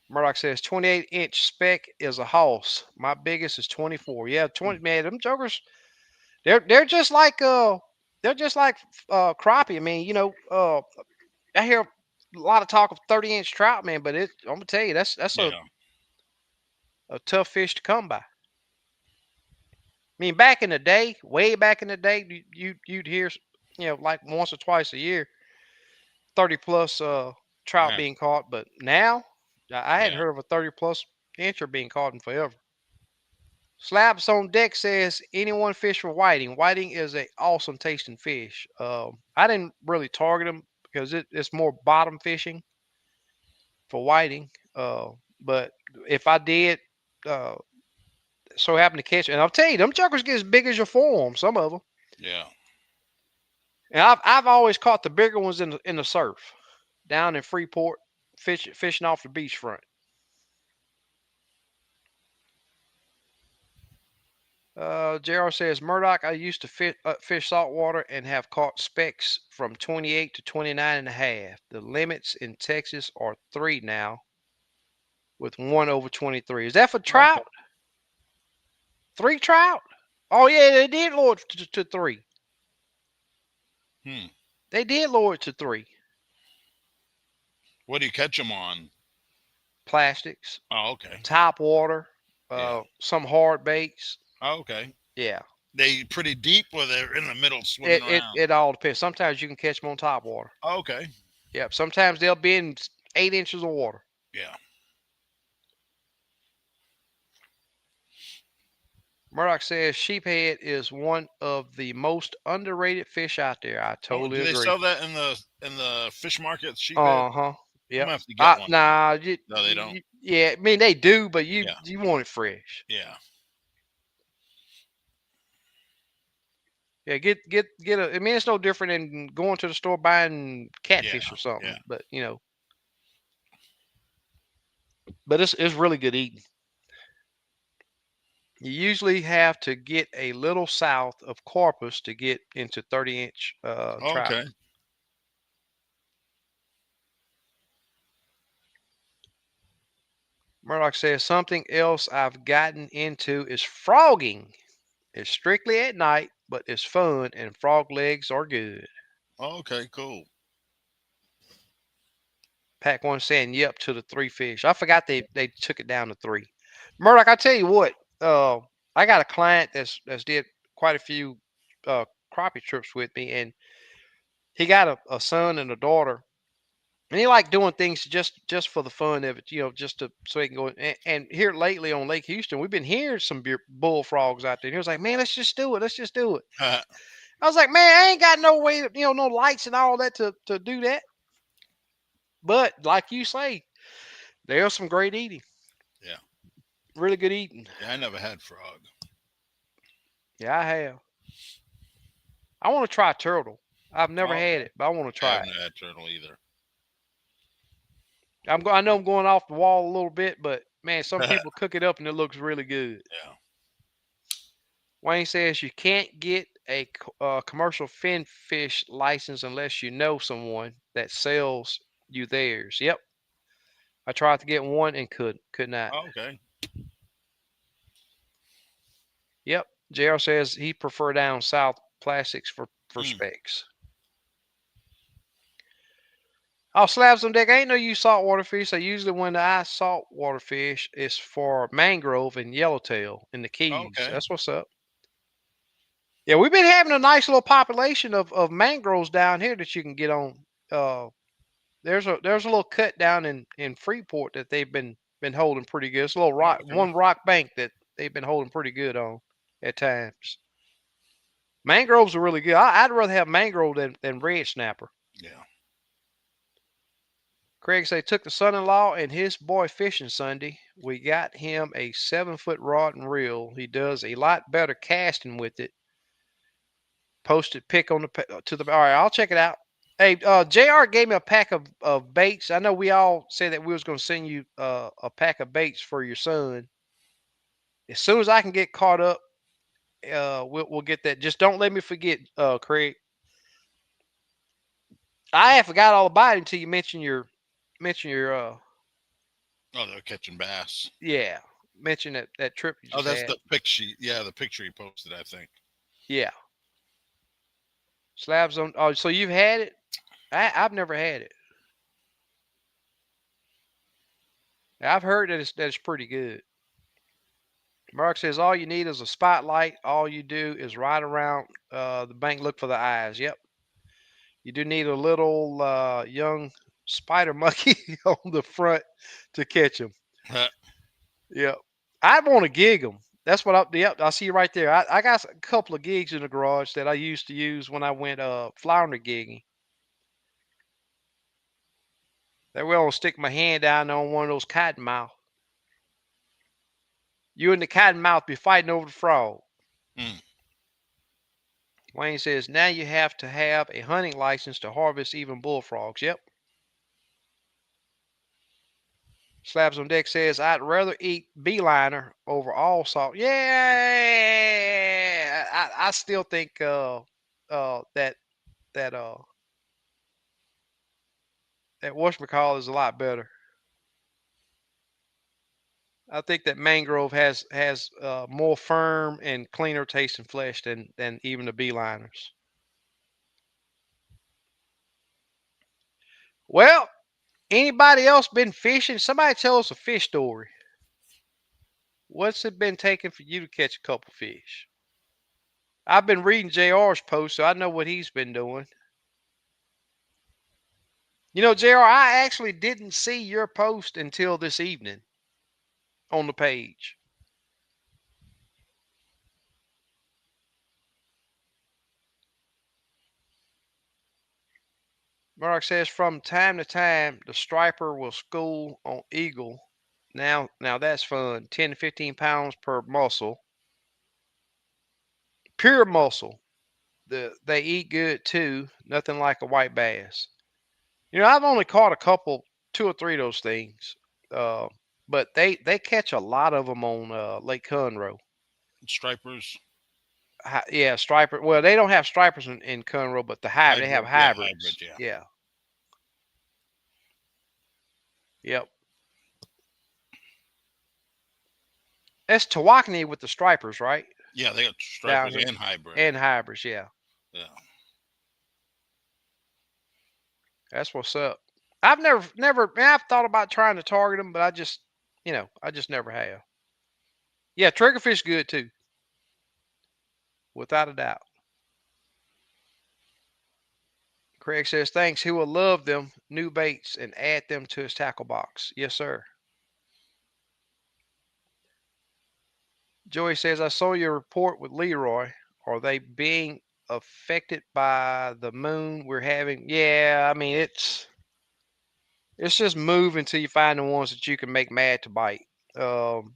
[SPEAKER 1] Murdoch says 28-inch spec is a hoss. My biggest is 24. Yeah, 20, man, them jokers, they're just like crappie. I mean, I hear a lot of talk of 30-inch trout, man, but I'm gonna tell you that's
[SPEAKER 2] Yeah.
[SPEAKER 1] a tough fish to come by. I mean, back in the day, way back in the day, you'd hear, like once or twice a year, 30 plus trout
[SPEAKER 2] Man.
[SPEAKER 1] being caught, but now I hadn't
[SPEAKER 2] Yeah.
[SPEAKER 1] heard of a 30 plus incher being caught in forever. Slabs on deck says anyone fish for whiting. Whiting is a awesome tasting fish. I didn't really target them because it's more bottom fishing for whiting. But if I did, uh, so happen to catch it, and I'll tell you, them chuckers get as big as your forearm. Some of them,
[SPEAKER 2] Yeah.
[SPEAKER 1] and I've always caught the bigger ones in the surf down in Freeport, fishing off the beachfront. JR says Murdoch, I used to fish saltwater and have caught specks from 28 to 29 and a half. The limits in Texas are 3 now, with one over 23. Is that for
[SPEAKER 2] Okay.
[SPEAKER 1] trout? 3 trout? Oh yeah, they did lower it to 3.
[SPEAKER 2] Hmm.
[SPEAKER 1] They did lower it to 3.
[SPEAKER 2] What do you catch them on?
[SPEAKER 1] Plastics,
[SPEAKER 2] Oh, okay.
[SPEAKER 1] top water,
[SPEAKER 2] Yeah.
[SPEAKER 1] some hard baits.
[SPEAKER 2] Oh, okay.
[SPEAKER 1] Yeah,
[SPEAKER 2] They pretty deep or they're in the middle swimming
[SPEAKER 1] it
[SPEAKER 2] around?
[SPEAKER 1] it all depends. Sometimes you can catch them on top water.
[SPEAKER 2] Oh, okay.
[SPEAKER 1] Yep. Sometimes they'll be in 8 inches of water.
[SPEAKER 2] Yeah.
[SPEAKER 1] Murdoch says sheephead is one of the most underrated fish out there. I
[SPEAKER 2] Oh,
[SPEAKER 1] totally
[SPEAKER 2] do they
[SPEAKER 1] agree.
[SPEAKER 2] sell that in the fish market, sheephead?
[SPEAKER 1] Uh-huh.
[SPEAKER 2] I'm
[SPEAKER 1] Yep.
[SPEAKER 2] gonna have to get one.
[SPEAKER 1] Nah,
[SPEAKER 2] No, they don't.
[SPEAKER 1] yeah, I mean they do, but you
[SPEAKER 2] Yeah.
[SPEAKER 1] you want it fresh.
[SPEAKER 2] Yeah.
[SPEAKER 1] Yeah, get a. I mean, it's no different than going to the store buying
[SPEAKER 2] Yeah.
[SPEAKER 1] catfish or
[SPEAKER 2] Yeah.
[SPEAKER 1] something. But but it's really good eating. You usually have to get a little south of Corpus to get into 30-inch trout.
[SPEAKER 2] Okay.
[SPEAKER 1] Murdoch says something else I've gotten into is frogging. It's strictly at night, but it's fun and frog legs are good.
[SPEAKER 2] Okay. Cool.
[SPEAKER 1] Pack one saying yep to the 3 fish. I forgot they took it down to 3. Murdoch, I tell you what, I got a client that's did quite a few uh, crappie trips with me, and He got a son and a daughter, and he liked doing things just for the fun of it, just to so he can go. And here lately on Lake Houston, we've been hearing some bullfrogs out there. And he was like, "Man, let's just do it. Let's just do it." I was like, "Man, I ain't got no way, no lights and all that to do that." But like you say, there's some great eating,
[SPEAKER 2] Yeah.
[SPEAKER 1] really good eating.
[SPEAKER 2] Yeah, I never had frog.
[SPEAKER 1] Yeah, I have. I want to try turtle. I've never
[SPEAKER 2] Oh,
[SPEAKER 1] had
[SPEAKER 2] okay.
[SPEAKER 1] it, but I want to
[SPEAKER 2] I
[SPEAKER 1] try
[SPEAKER 2] haven't
[SPEAKER 1] it.
[SPEAKER 2] had turtle either.
[SPEAKER 1] I know I'm going off the wall a little bit, but man, some
[SPEAKER 2] Yeah.
[SPEAKER 1] people cook it up and it looks really good. Wayne says you can't get a commercial fin fish license unless you know someone that sells you theirs. Yep, I tried to get one and could not.
[SPEAKER 2] Oh, okay.
[SPEAKER 1] Yep, JR says he prefer down south plastics for
[SPEAKER 2] Mm.
[SPEAKER 1] specs. Oh, slabs on deck. I ain't no use saltwater fish. I usually when I saltwater fish is for mangrove and yellowtail in the
[SPEAKER 2] Oh,
[SPEAKER 1] Keys.
[SPEAKER 2] okay.
[SPEAKER 1] That's what's up. Yeah, we've been having a nice little population of mangroves down here that you can get on. Uh, there's a little cut down in Freeport that they've been holding pretty good. It's a little
[SPEAKER 2] Oh,
[SPEAKER 1] rock,
[SPEAKER 2] okay.
[SPEAKER 1] one rock bank that they've been holding pretty good on at times. Mangroves are really good. I'd rather have mangrove than red snapper.
[SPEAKER 2] Yeah.
[SPEAKER 1] Craig say took the son-in-law and his boy fishing Sunday. We got him a 7-foot rod and reel. He does a lot better casting with it. Posted pick on to the. All right, I'll check it out. Hey, Jr. gave me a pack of baits. I know we all said that we was going to send you a pack of baits for your son. As soon as I can get caught up, we'll get that. Just don't let me forget, Craig. I had forgot all about it until you mention your
[SPEAKER 2] Oh, they're catching bass.
[SPEAKER 1] yeah, mention that trip you
[SPEAKER 2] Oh,
[SPEAKER 1] just
[SPEAKER 2] that's
[SPEAKER 1] had.
[SPEAKER 2] the picture. Yeah, the picture he posted, I think.
[SPEAKER 1] Yeah, slabs on. Oh, so you've had it? I've never had it. I've heard that it's pretty good. Mark says all you need is a spotlight. All you do is ride around the bank, look for the eyes. Yep. You do need a little young spider monkey on the front to catch them. Yep. I want to gig them. That's what I. Yep. I see you right there. I got a couple of gigs in the garage that I used to use when I went flounder gigging. That way I'll stick my hand down on one of those cottonmouth. You and the cottonmouth be fighting over the frog.
[SPEAKER 2] Mm.
[SPEAKER 1] Wayne says now you have to have a hunting license to harvest even bullfrogs. Yep. Slabs on deck says I'd rather eat beeliner over all salt. Yeah, I still think that that uh that whatchamacallit is a lot better. I think that mangrove has more firm and cleaner tasting flesh than even the beeliners. Well, anybody else been fishing? Somebody tell us a fish story. What's it been taking for you to catch a couple fish? I've been reading JR's post, so I know what he's been doing. JR, I actually didn't see your post until this evening on the page. Mark says from time to time the striper will school on eagle. Now that's fun. 10 to 15 pounds per mussel. Pure mussel. They eat good too. Nothing like a white bass. I've only caught a couple, two or three of those things. Uh, but they catch a lot of them on Lake Conroe.
[SPEAKER 2] Stripers.
[SPEAKER 1] Yeah, striper. Well, they don't have stripers in Conroe, but they have
[SPEAKER 2] Hybrid. Yeah, hybrid.
[SPEAKER 1] hybrids.
[SPEAKER 2] Yeah.
[SPEAKER 1] Yeah. Yep. That's Tawakoni with the stripers, right?
[SPEAKER 2] Yeah, they got
[SPEAKER 1] Down
[SPEAKER 2] stripers
[SPEAKER 1] here.
[SPEAKER 2] and hybrid.
[SPEAKER 1] And hybrids, yeah.
[SPEAKER 2] Yeah.
[SPEAKER 1] That's what's up. I've never man, I've thought about trying to target them, but I just never have. Yeah, triggerfish good too, without a doubt. Craig says, thanks. He will love them new baits and add them to his tackle box. Yes, sir. Joey says, I saw your report with Leroy. Are they being affected by the moon we're having? Yeah, I mean, it's just move until you find the ones that you can make mad to bite. Um,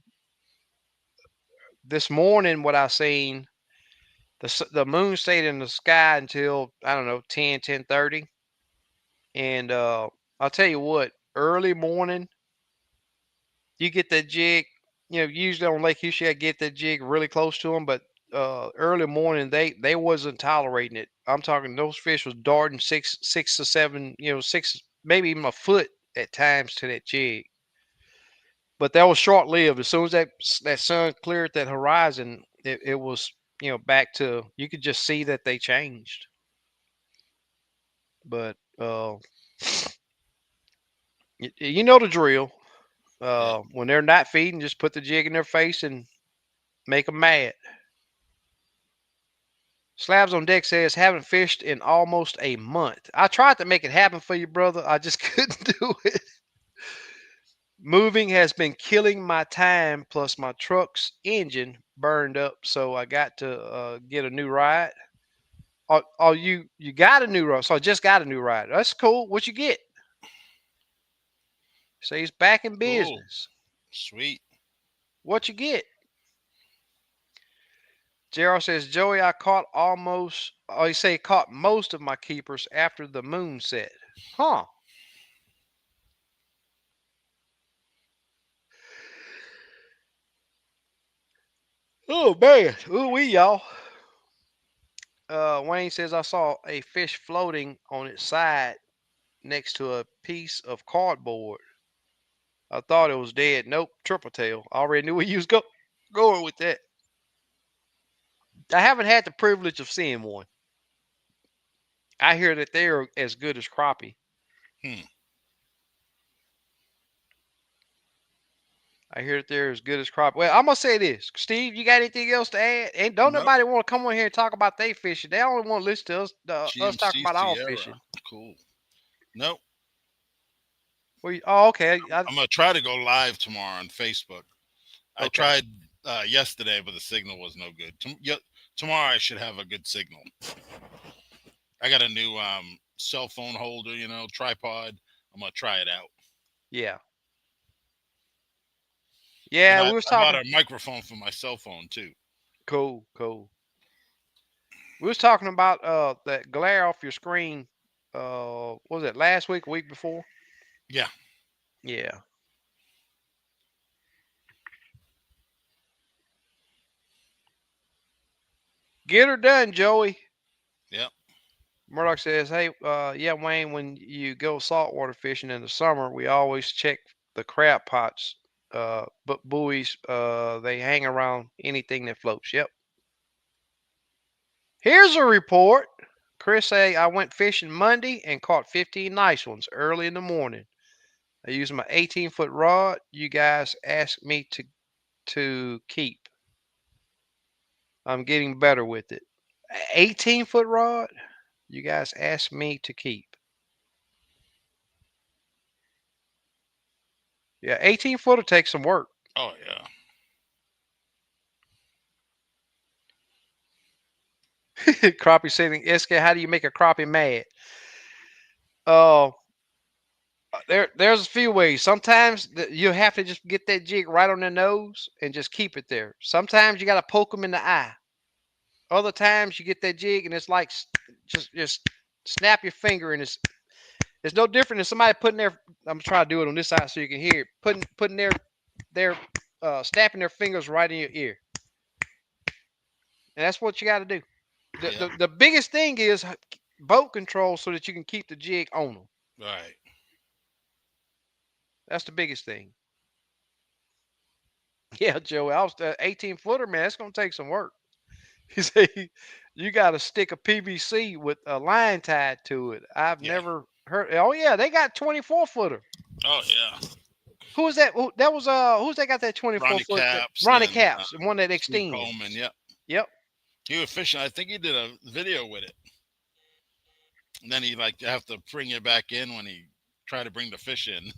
[SPEAKER 1] this morning, what I seen, the moon stayed in the sky until, I don't know, 10:30. And I'll tell you what, early morning, you get that jig, usually on Lake Houston, I get that jig really close to them, but early morning, they wasn't tolerating it. I'm talking those fish was darting 6 to 7, 6, maybe even a foot at times to that jig. But that was short lived. As soon as that sun cleared that horizon, it was back to, you could just see that they changed. But you know the drill.
[SPEAKER 2] Yeah.
[SPEAKER 1] When they're not feeding, just put the jig in their face and make them mad. Slabs on Deck says, haven't fished in almost a month. I tried to make it happen for you, brother. I just couldn't do it. Moving has been killing my time, plus my truck's engine burned up, so I got to get a new ride. Oh, you got a new ride? So I just got a new ride. That's cool. What you get? Say he's back in
[SPEAKER 2] Cool.
[SPEAKER 1] business.
[SPEAKER 2] Sweet.
[SPEAKER 1] What you get? JR says, Joey, I caught almost, oh, he say caught most of my keepers after the moon set. Huh. Oh, man. Ooh, y'all. Wayne says, I saw a fish floating on its side next to a piece of cardboard. I thought it was dead. Nope, triple tail. I already knew where you was going with that. I haven't had the privilege of seeing one. I hear that they're as good as crappie.
[SPEAKER 2] Hmm.
[SPEAKER 1] I hear that they're as good as crappie. Well, I'm gonna say this, Steve. You got anything else to add? And don't
[SPEAKER 2] Nope.
[SPEAKER 1] nobody want to come on here and talk about their fishing. They only want to listen to us talk
[SPEAKER 2] GMC
[SPEAKER 1] about our
[SPEAKER 2] Sierra.
[SPEAKER 1] fishing.
[SPEAKER 2] Cool. Nope.
[SPEAKER 1] Oh, okay.
[SPEAKER 2] I'm gonna try to go live tomorrow on Facebook. I
[SPEAKER 1] Okay.
[SPEAKER 2] tried yesterday, but the signal was no good. Tomorrow I should have a good signal. I got a new cell phone holder, tripod. I'm gonna try it out.
[SPEAKER 1] Yeah.
[SPEAKER 2] And
[SPEAKER 1] Yeah,
[SPEAKER 2] I
[SPEAKER 1] we was
[SPEAKER 2] bought
[SPEAKER 1] talking.
[SPEAKER 2] a microphone for my cell phone too.
[SPEAKER 1] Cool, cool. We was talking about that glare off your screen. What was it last week, week before?
[SPEAKER 2] Yeah.
[SPEAKER 1] Yeah. Get her done, Joey.
[SPEAKER 2] Yep.
[SPEAKER 1] Murdoch says, "Hey, yeah, Wayne. When you go saltwater fishing in the summer, we always check the crab pots, but buoys. They hang around anything that floats. Yep. Here's a report. Chris say I went fishing Monday and caught 15 nice ones early in the morning. I used my 18-foot rod. You guys asked me to keep. I'm getting better with it. 18-foot rod. You guys asked me to keep. Yeah, 18-footer takes some work.
[SPEAKER 2] Oh yeah.
[SPEAKER 1] Crappie saying, SK, how do you make a crappie mad? Uh, there's a few ways. Sometimes you have to just get that jig right on the nose and just keep it there. Sometimes you got to poke them in the eye. Other times you get that jig and it's like just snap your finger and it's no different than somebody putting their. I'm trying to do it on this side so you can hear it. Putting their snapping their fingers right in your ear, and that's what you got to do. The,
[SPEAKER 2] Yeah.
[SPEAKER 1] the the biggest thing is boat control so that you can keep the jig on them.
[SPEAKER 2] Right.
[SPEAKER 1] That's the biggest thing. Yeah, Joey, I was 18-footer, man. That's gonna take some work. He said you got to stick a PVC with a line tied to it. I've
[SPEAKER 2] Yeah.
[SPEAKER 1] never heard. Oh yeah, they got 24-footer.
[SPEAKER 2] Oh yeah.
[SPEAKER 1] Who was that? That was who's that got that 24
[SPEAKER 2] Ronnie
[SPEAKER 1] foot?
[SPEAKER 2] Caps
[SPEAKER 1] Ronnie
[SPEAKER 2] and
[SPEAKER 1] Caps, the one that
[SPEAKER 2] Steve Coleman.
[SPEAKER 1] extends.
[SPEAKER 2] Yep.
[SPEAKER 1] Yep.
[SPEAKER 2] He was fishing. I think he did a video with it. And then he like have to bring it back in when he try to bring the fish in.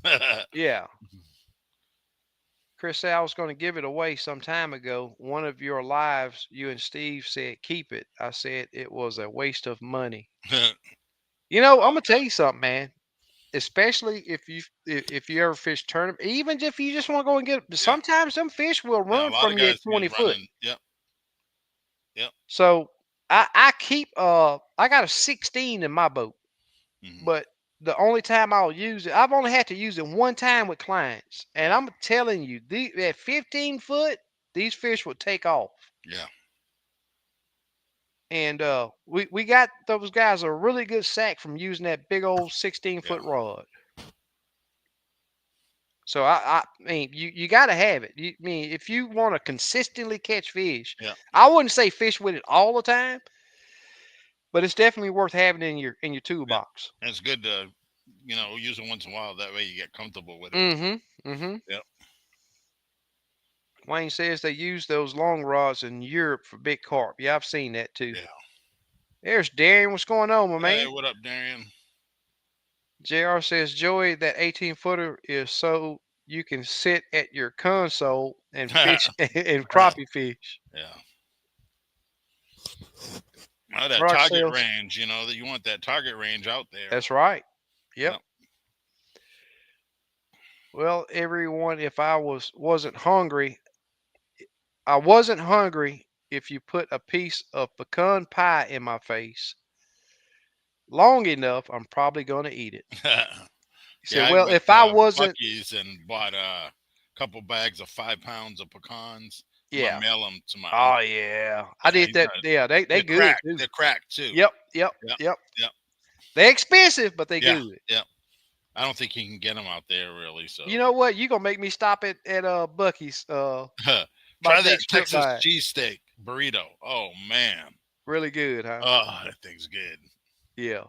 [SPEAKER 1] Yeah. Chris said I was going to give it away some time ago. One of your lives, you and Steve said keep it. I said it was a waste of money. I'm gonna tell you something, man. Especially if you ever fish tournament, even if you just want to go and get.
[SPEAKER 2] Yeah,
[SPEAKER 1] Sometimes some fish will
[SPEAKER 2] yeah. A
[SPEAKER 1] run
[SPEAKER 2] lot
[SPEAKER 1] from
[SPEAKER 2] of
[SPEAKER 1] you at
[SPEAKER 2] guys use
[SPEAKER 1] 20 foot.
[SPEAKER 2] running. Yep, yep.
[SPEAKER 1] So I keep I got a 16 in my boat,
[SPEAKER 2] Hmm.
[SPEAKER 1] but the only time I'll use it, I've only had to use it one time with clients, and
[SPEAKER 2] Yeah,
[SPEAKER 1] I'm telling you, at 15 foot, these fish will take off.
[SPEAKER 2] yeah,
[SPEAKER 1] And we got those guys a really good sack from using that big old 16
[SPEAKER 2] yeah,
[SPEAKER 1] foot rod. So I mean, you got to have it. I mean, if you want to consistently catch fish,
[SPEAKER 2] yeah,
[SPEAKER 1] I wouldn't say fish with it all the time, but it's definitely worth having in your
[SPEAKER 2] yeah.
[SPEAKER 1] toolbox.
[SPEAKER 2] And it's good to use it once in a while. That way you get comfortable with it.
[SPEAKER 1] Mm-hmm. Mm-hmm.
[SPEAKER 2] Yep.
[SPEAKER 1] Wayne says they use those long rods in Europe for big carp. Yeah, I've seen that too.
[SPEAKER 2] Yeah.
[SPEAKER 1] There's Darren. What's going on, my
[SPEAKER 2] Hey,
[SPEAKER 1] man?
[SPEAKER 2] what up, Darian?
[SPEAKER 1] JR says, Joey, that 18 footer is so you can sit at your console and fish and crappie fish.
[SPEAKER 2] Yeah. Oh, that
[SPEAKER 1] Rock
[SPEAKER 2] target
[SPEAKER 1] says,
[SPEAKER 2] range. That you want that target range out there.
[SPEAKER 1] that's right. Yep.
[SPEAKER 2] Yep.
[SPEAKER 1] Well, everyone, if I wasn't hungry if you put a piece of pecan pie in my face long enough, I'm probably going to eat it. He said,
[SPEAKER 2] Yeah, I
[SPEAKER 1] well,
[SPEAKER 2] went
[SPEAKER 1] if I
[SPEAKER 2] to
[SPEAKER 1] wasn't,
[SPEAKER 2] Bucky's and bought a couple bags of 5 pounds of pecans. I'm gonna
[SPEAKER 1] yeah.
[SPEAKER 2] mail them to my
[SPEAKER 1] Oh,
[SPEAKER 2] uncle.
[SPEAKER 1] yeah. I
[SPEAKER 2] Yeah,
[SPEAKER 1] did
[SPEAKER 2] he's
[SPEAKER 1] that.
[SPEAKER 2] got
[SPEAKER 1] Yeah, they
[SPEAKER 2] they're
[SPEAKER 1] good
[SPEAKER 2] cracked.
[SPEAKER 1] too.
[SPEAKER 2] They're cracked too.
[SPEAKER 1] Yep, yep,
[SPEAKER 2] Yep,
[SPEAKER 1] yep.
[SPEAKER 2] yep,
[SPEAKER 1] They expensive, but they
[SPEAKER 2] yeah,
[SPEAKER 1] good.
[SPEAKER 2] yep. I don't think you can get them out there really. So
[SPEAKER 1] You know what? You gonna make me stop at Bucky's about
[SPEAKER 2] try
[SPEAKER 1] to take
[SPEAKER 2] that
[SPEAKER 1] a trip
[SPEAKER 2] Texas
[SPEAKER 1] by it.
[SPEAKER 2] cheesesteak burrito. Oh man,
[SPEAKER 1] Really good, huh?
[SPEAKER 2] oh that thing's good.
[SPEAKER 1] Yeah.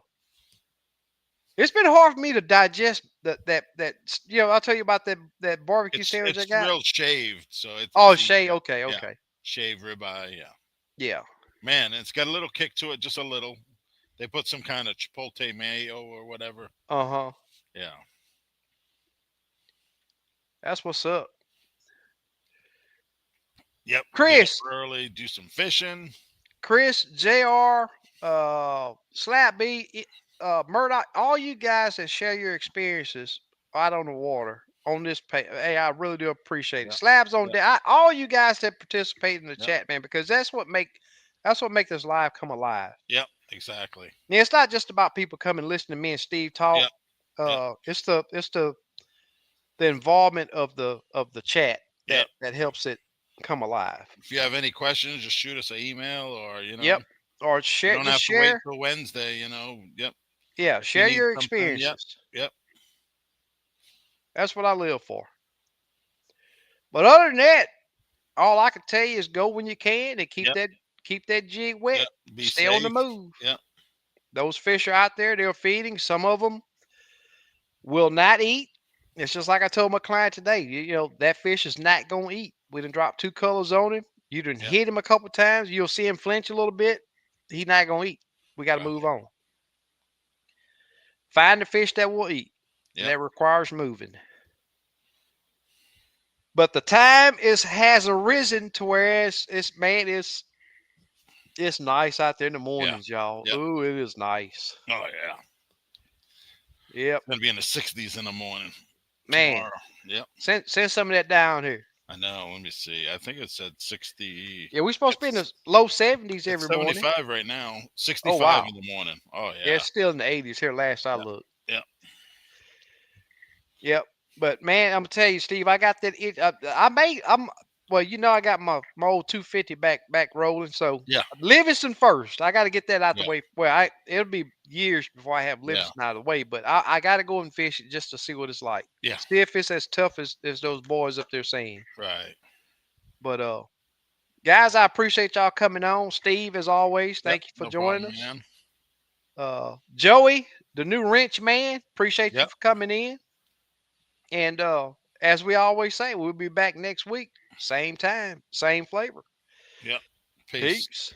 [SPEAKER 1] It's been hard for me to digest I'll tell you about that barbecue
[SPEAKER 2] It's
[SPEAKER 1] sandwich I
[SPEAKER 2] it's
[SPEAKER 1] got.
[SPEAKER 2] real shaved, so
[SPEAKER 1] Oh,
[SPEAKER 2] it's
[SPEAKER 1] Shay,
[SPEAKER 2] easier.
[SPEAKER 1] okay,
[SPEAKER 2] Yeah,
[SPEAKER 1] okay.
[SPEAKER 2] shaved ribeye. Yeah,
[SPEAKER 1] Yeah.
[SPEAKER 2] man, it's got a little kick to it, just a little. They put some kind of chipotle mayo or whatever.
[SPEAKER 1] Uh-huh.
[SPEAKER 2] Yeah,
[SPEAKER 1] That's what's up.
[SPEAKER 2] yep. Get up
[SPEAKER 1] Chris,
[SPEAKER 2] early, do some fishing.
[SPEAKER 1] JR, Slap B, Murdoch, all you guys that share your experiences out on the water on this page. Hey, I really do appreciate it.
[SPEAKER 2] Yep,
[SPEAKER 1] Slabs on
[SPEAKER 2] yep,
[SPEAKER 1] deck. All you guys that participate in the
[SPEAKER 2] yep,
[SPEAKER 1] chat, man, because that's what make this live come alive.
[SPEAKER 2] yep. Exactly.
[SPEAKER 1] Yeah, it's not just about people coming listening to me and Steve talk.
[SPEAKER 2] Yep, yep,
[SPEAKER 1] It's the involvement of the chat
[SPEAKER 2] yep.
[SPEAKER 1] that helps it come alive.
[SPEAKER 2] If you have any questions, just shoot us an email, or
[SPEAKER 1] Yep. Or
[SPEAKER 2] you
[SPEAKER 1] share,
[SPEAKER 2] don't
[SPEAKER 1] just
[SPEAKER 2] have to wait
[SPEAKER 1] share.
[SPEAKER 2] till Wednesday. Yep.
[SPEAKER 1] Yeah,
[SPEAKER 2] If you
[SPEAKER 1] share
[SPEAKER 2] need
[SPEAKER 1] your
[SPEAKER 2] something, yep,
[SPEAKER 1] experiences.
[SPEAKER 2] yep,
[SPEAKER 1] That's what I live for. But other than that, all I can tell you is go when you can and
[SPEAKER 2] yep,
[SPEAKER 1] keep that jig wet.
[SPEAKER 2] yep. Be
[SPEAKER 1] Stay on the
[SPEAKER 2] safe.
[SPEAKER 1] move.
[SPEAKER 2] Yep,
[SPEAKER 1] Those fish are out there. They're feeding. Some of them will not eat. It's just like I told my client today. That fish is not gonna eat. We done dropped two colors on him. You done
[SPEAKER 2] yep.
[SPEAKER 1] hit him a couple times. You'll see him flinch a little bit. He's not gonna eat. We got to move
[SPEAKER 2] Gotcha.
[SPEAKER 1] on. Find the fish that will eat, and
[SPEAKER 2] Yep,
[SPEAKER 1] that requires moving. But the time has arisen to where it's nice out there in the
[SPEAKER 2] yeah,
[SPEAKER 1] mornings, y'all.
[SPEAKER 2] yep.
[SPEAKER 1] Ooh, it is nice.
[SPEAKER 2] Oh yeah.
[SPEAKER 1] Yep,
[SPEAKER 2] Gonna be in the 60s in the morning
[SPEAKER 1] man.
[SPEAKER 2] tomorrow. Yep.
[SPEAKER 1] Send some of that down here.
[SPEAKER 2] I know. Let me see. I think it said 60.
[SPEAKER 1] Yeah, we supposed to be in
[SPEAKER 2] It's
[SPEAKER 1] the low 70s
[SPEAKER 2] it's
[SPEAKER 1] every morning.
[SPEAKER 2] 75 right now.
[SPEAKER 1] Oh
[SPEAKER 2] 65
[SPEAKER 1] wow.
[SPEAKER 2] in the morning. Oh
[SPEAKER 1] Yeah,
[SPEAKER 2] yeah.
[SPEAKER 1] it's still in the 80s here. Last I
[SPEAKER 2] Yep.
[SPEAKER 1] looked.
[SPEAKER 2] Yep.
[SPEAKER 1] Yep. But man, I'm gonna tell you, Steve, I got that. I may. Well, I got my old 250 back rolling. So
[SPEAKER 2] Yeah.
[SPEAKER 1] Livingston first. I got to get that out the
[SPEAKER 2] Yeah.
[SPEAKER 1] way. Well, it'll be years before I have
[SPEAKER 2] Yeah.
[SPEAKER 1] Livingston out of the way. But I got to go and fish it just to see what it's like.
[SPEAKER 2] Yeah.
[SPEAKER 1] See if it's as tough as those boys up there saying.
[SPEAKER 2] Right.
[SPEAKER 1] But guys, I appreciate y'all coming on. Steve, as always,
[SPEAKER 2] Yep.
[SPEAKER 1] thank you for
[SPEAKER 2] No
[SPEAKER 1] joining
[SPEAKER 2] problem,
[SPEAKER 1] us.
[SPEAKER 2] man.
[SPEAKER 1] Joey, the new wrench man, appreciate you
[SPEAKER 2] Yep.
[SPEAKER 1] for coming in. And as we always say, we'll be back next week. Same time, same flavor.
[SPEAKER 2] Yep. Peace.
[SPEAKER 1] Peace.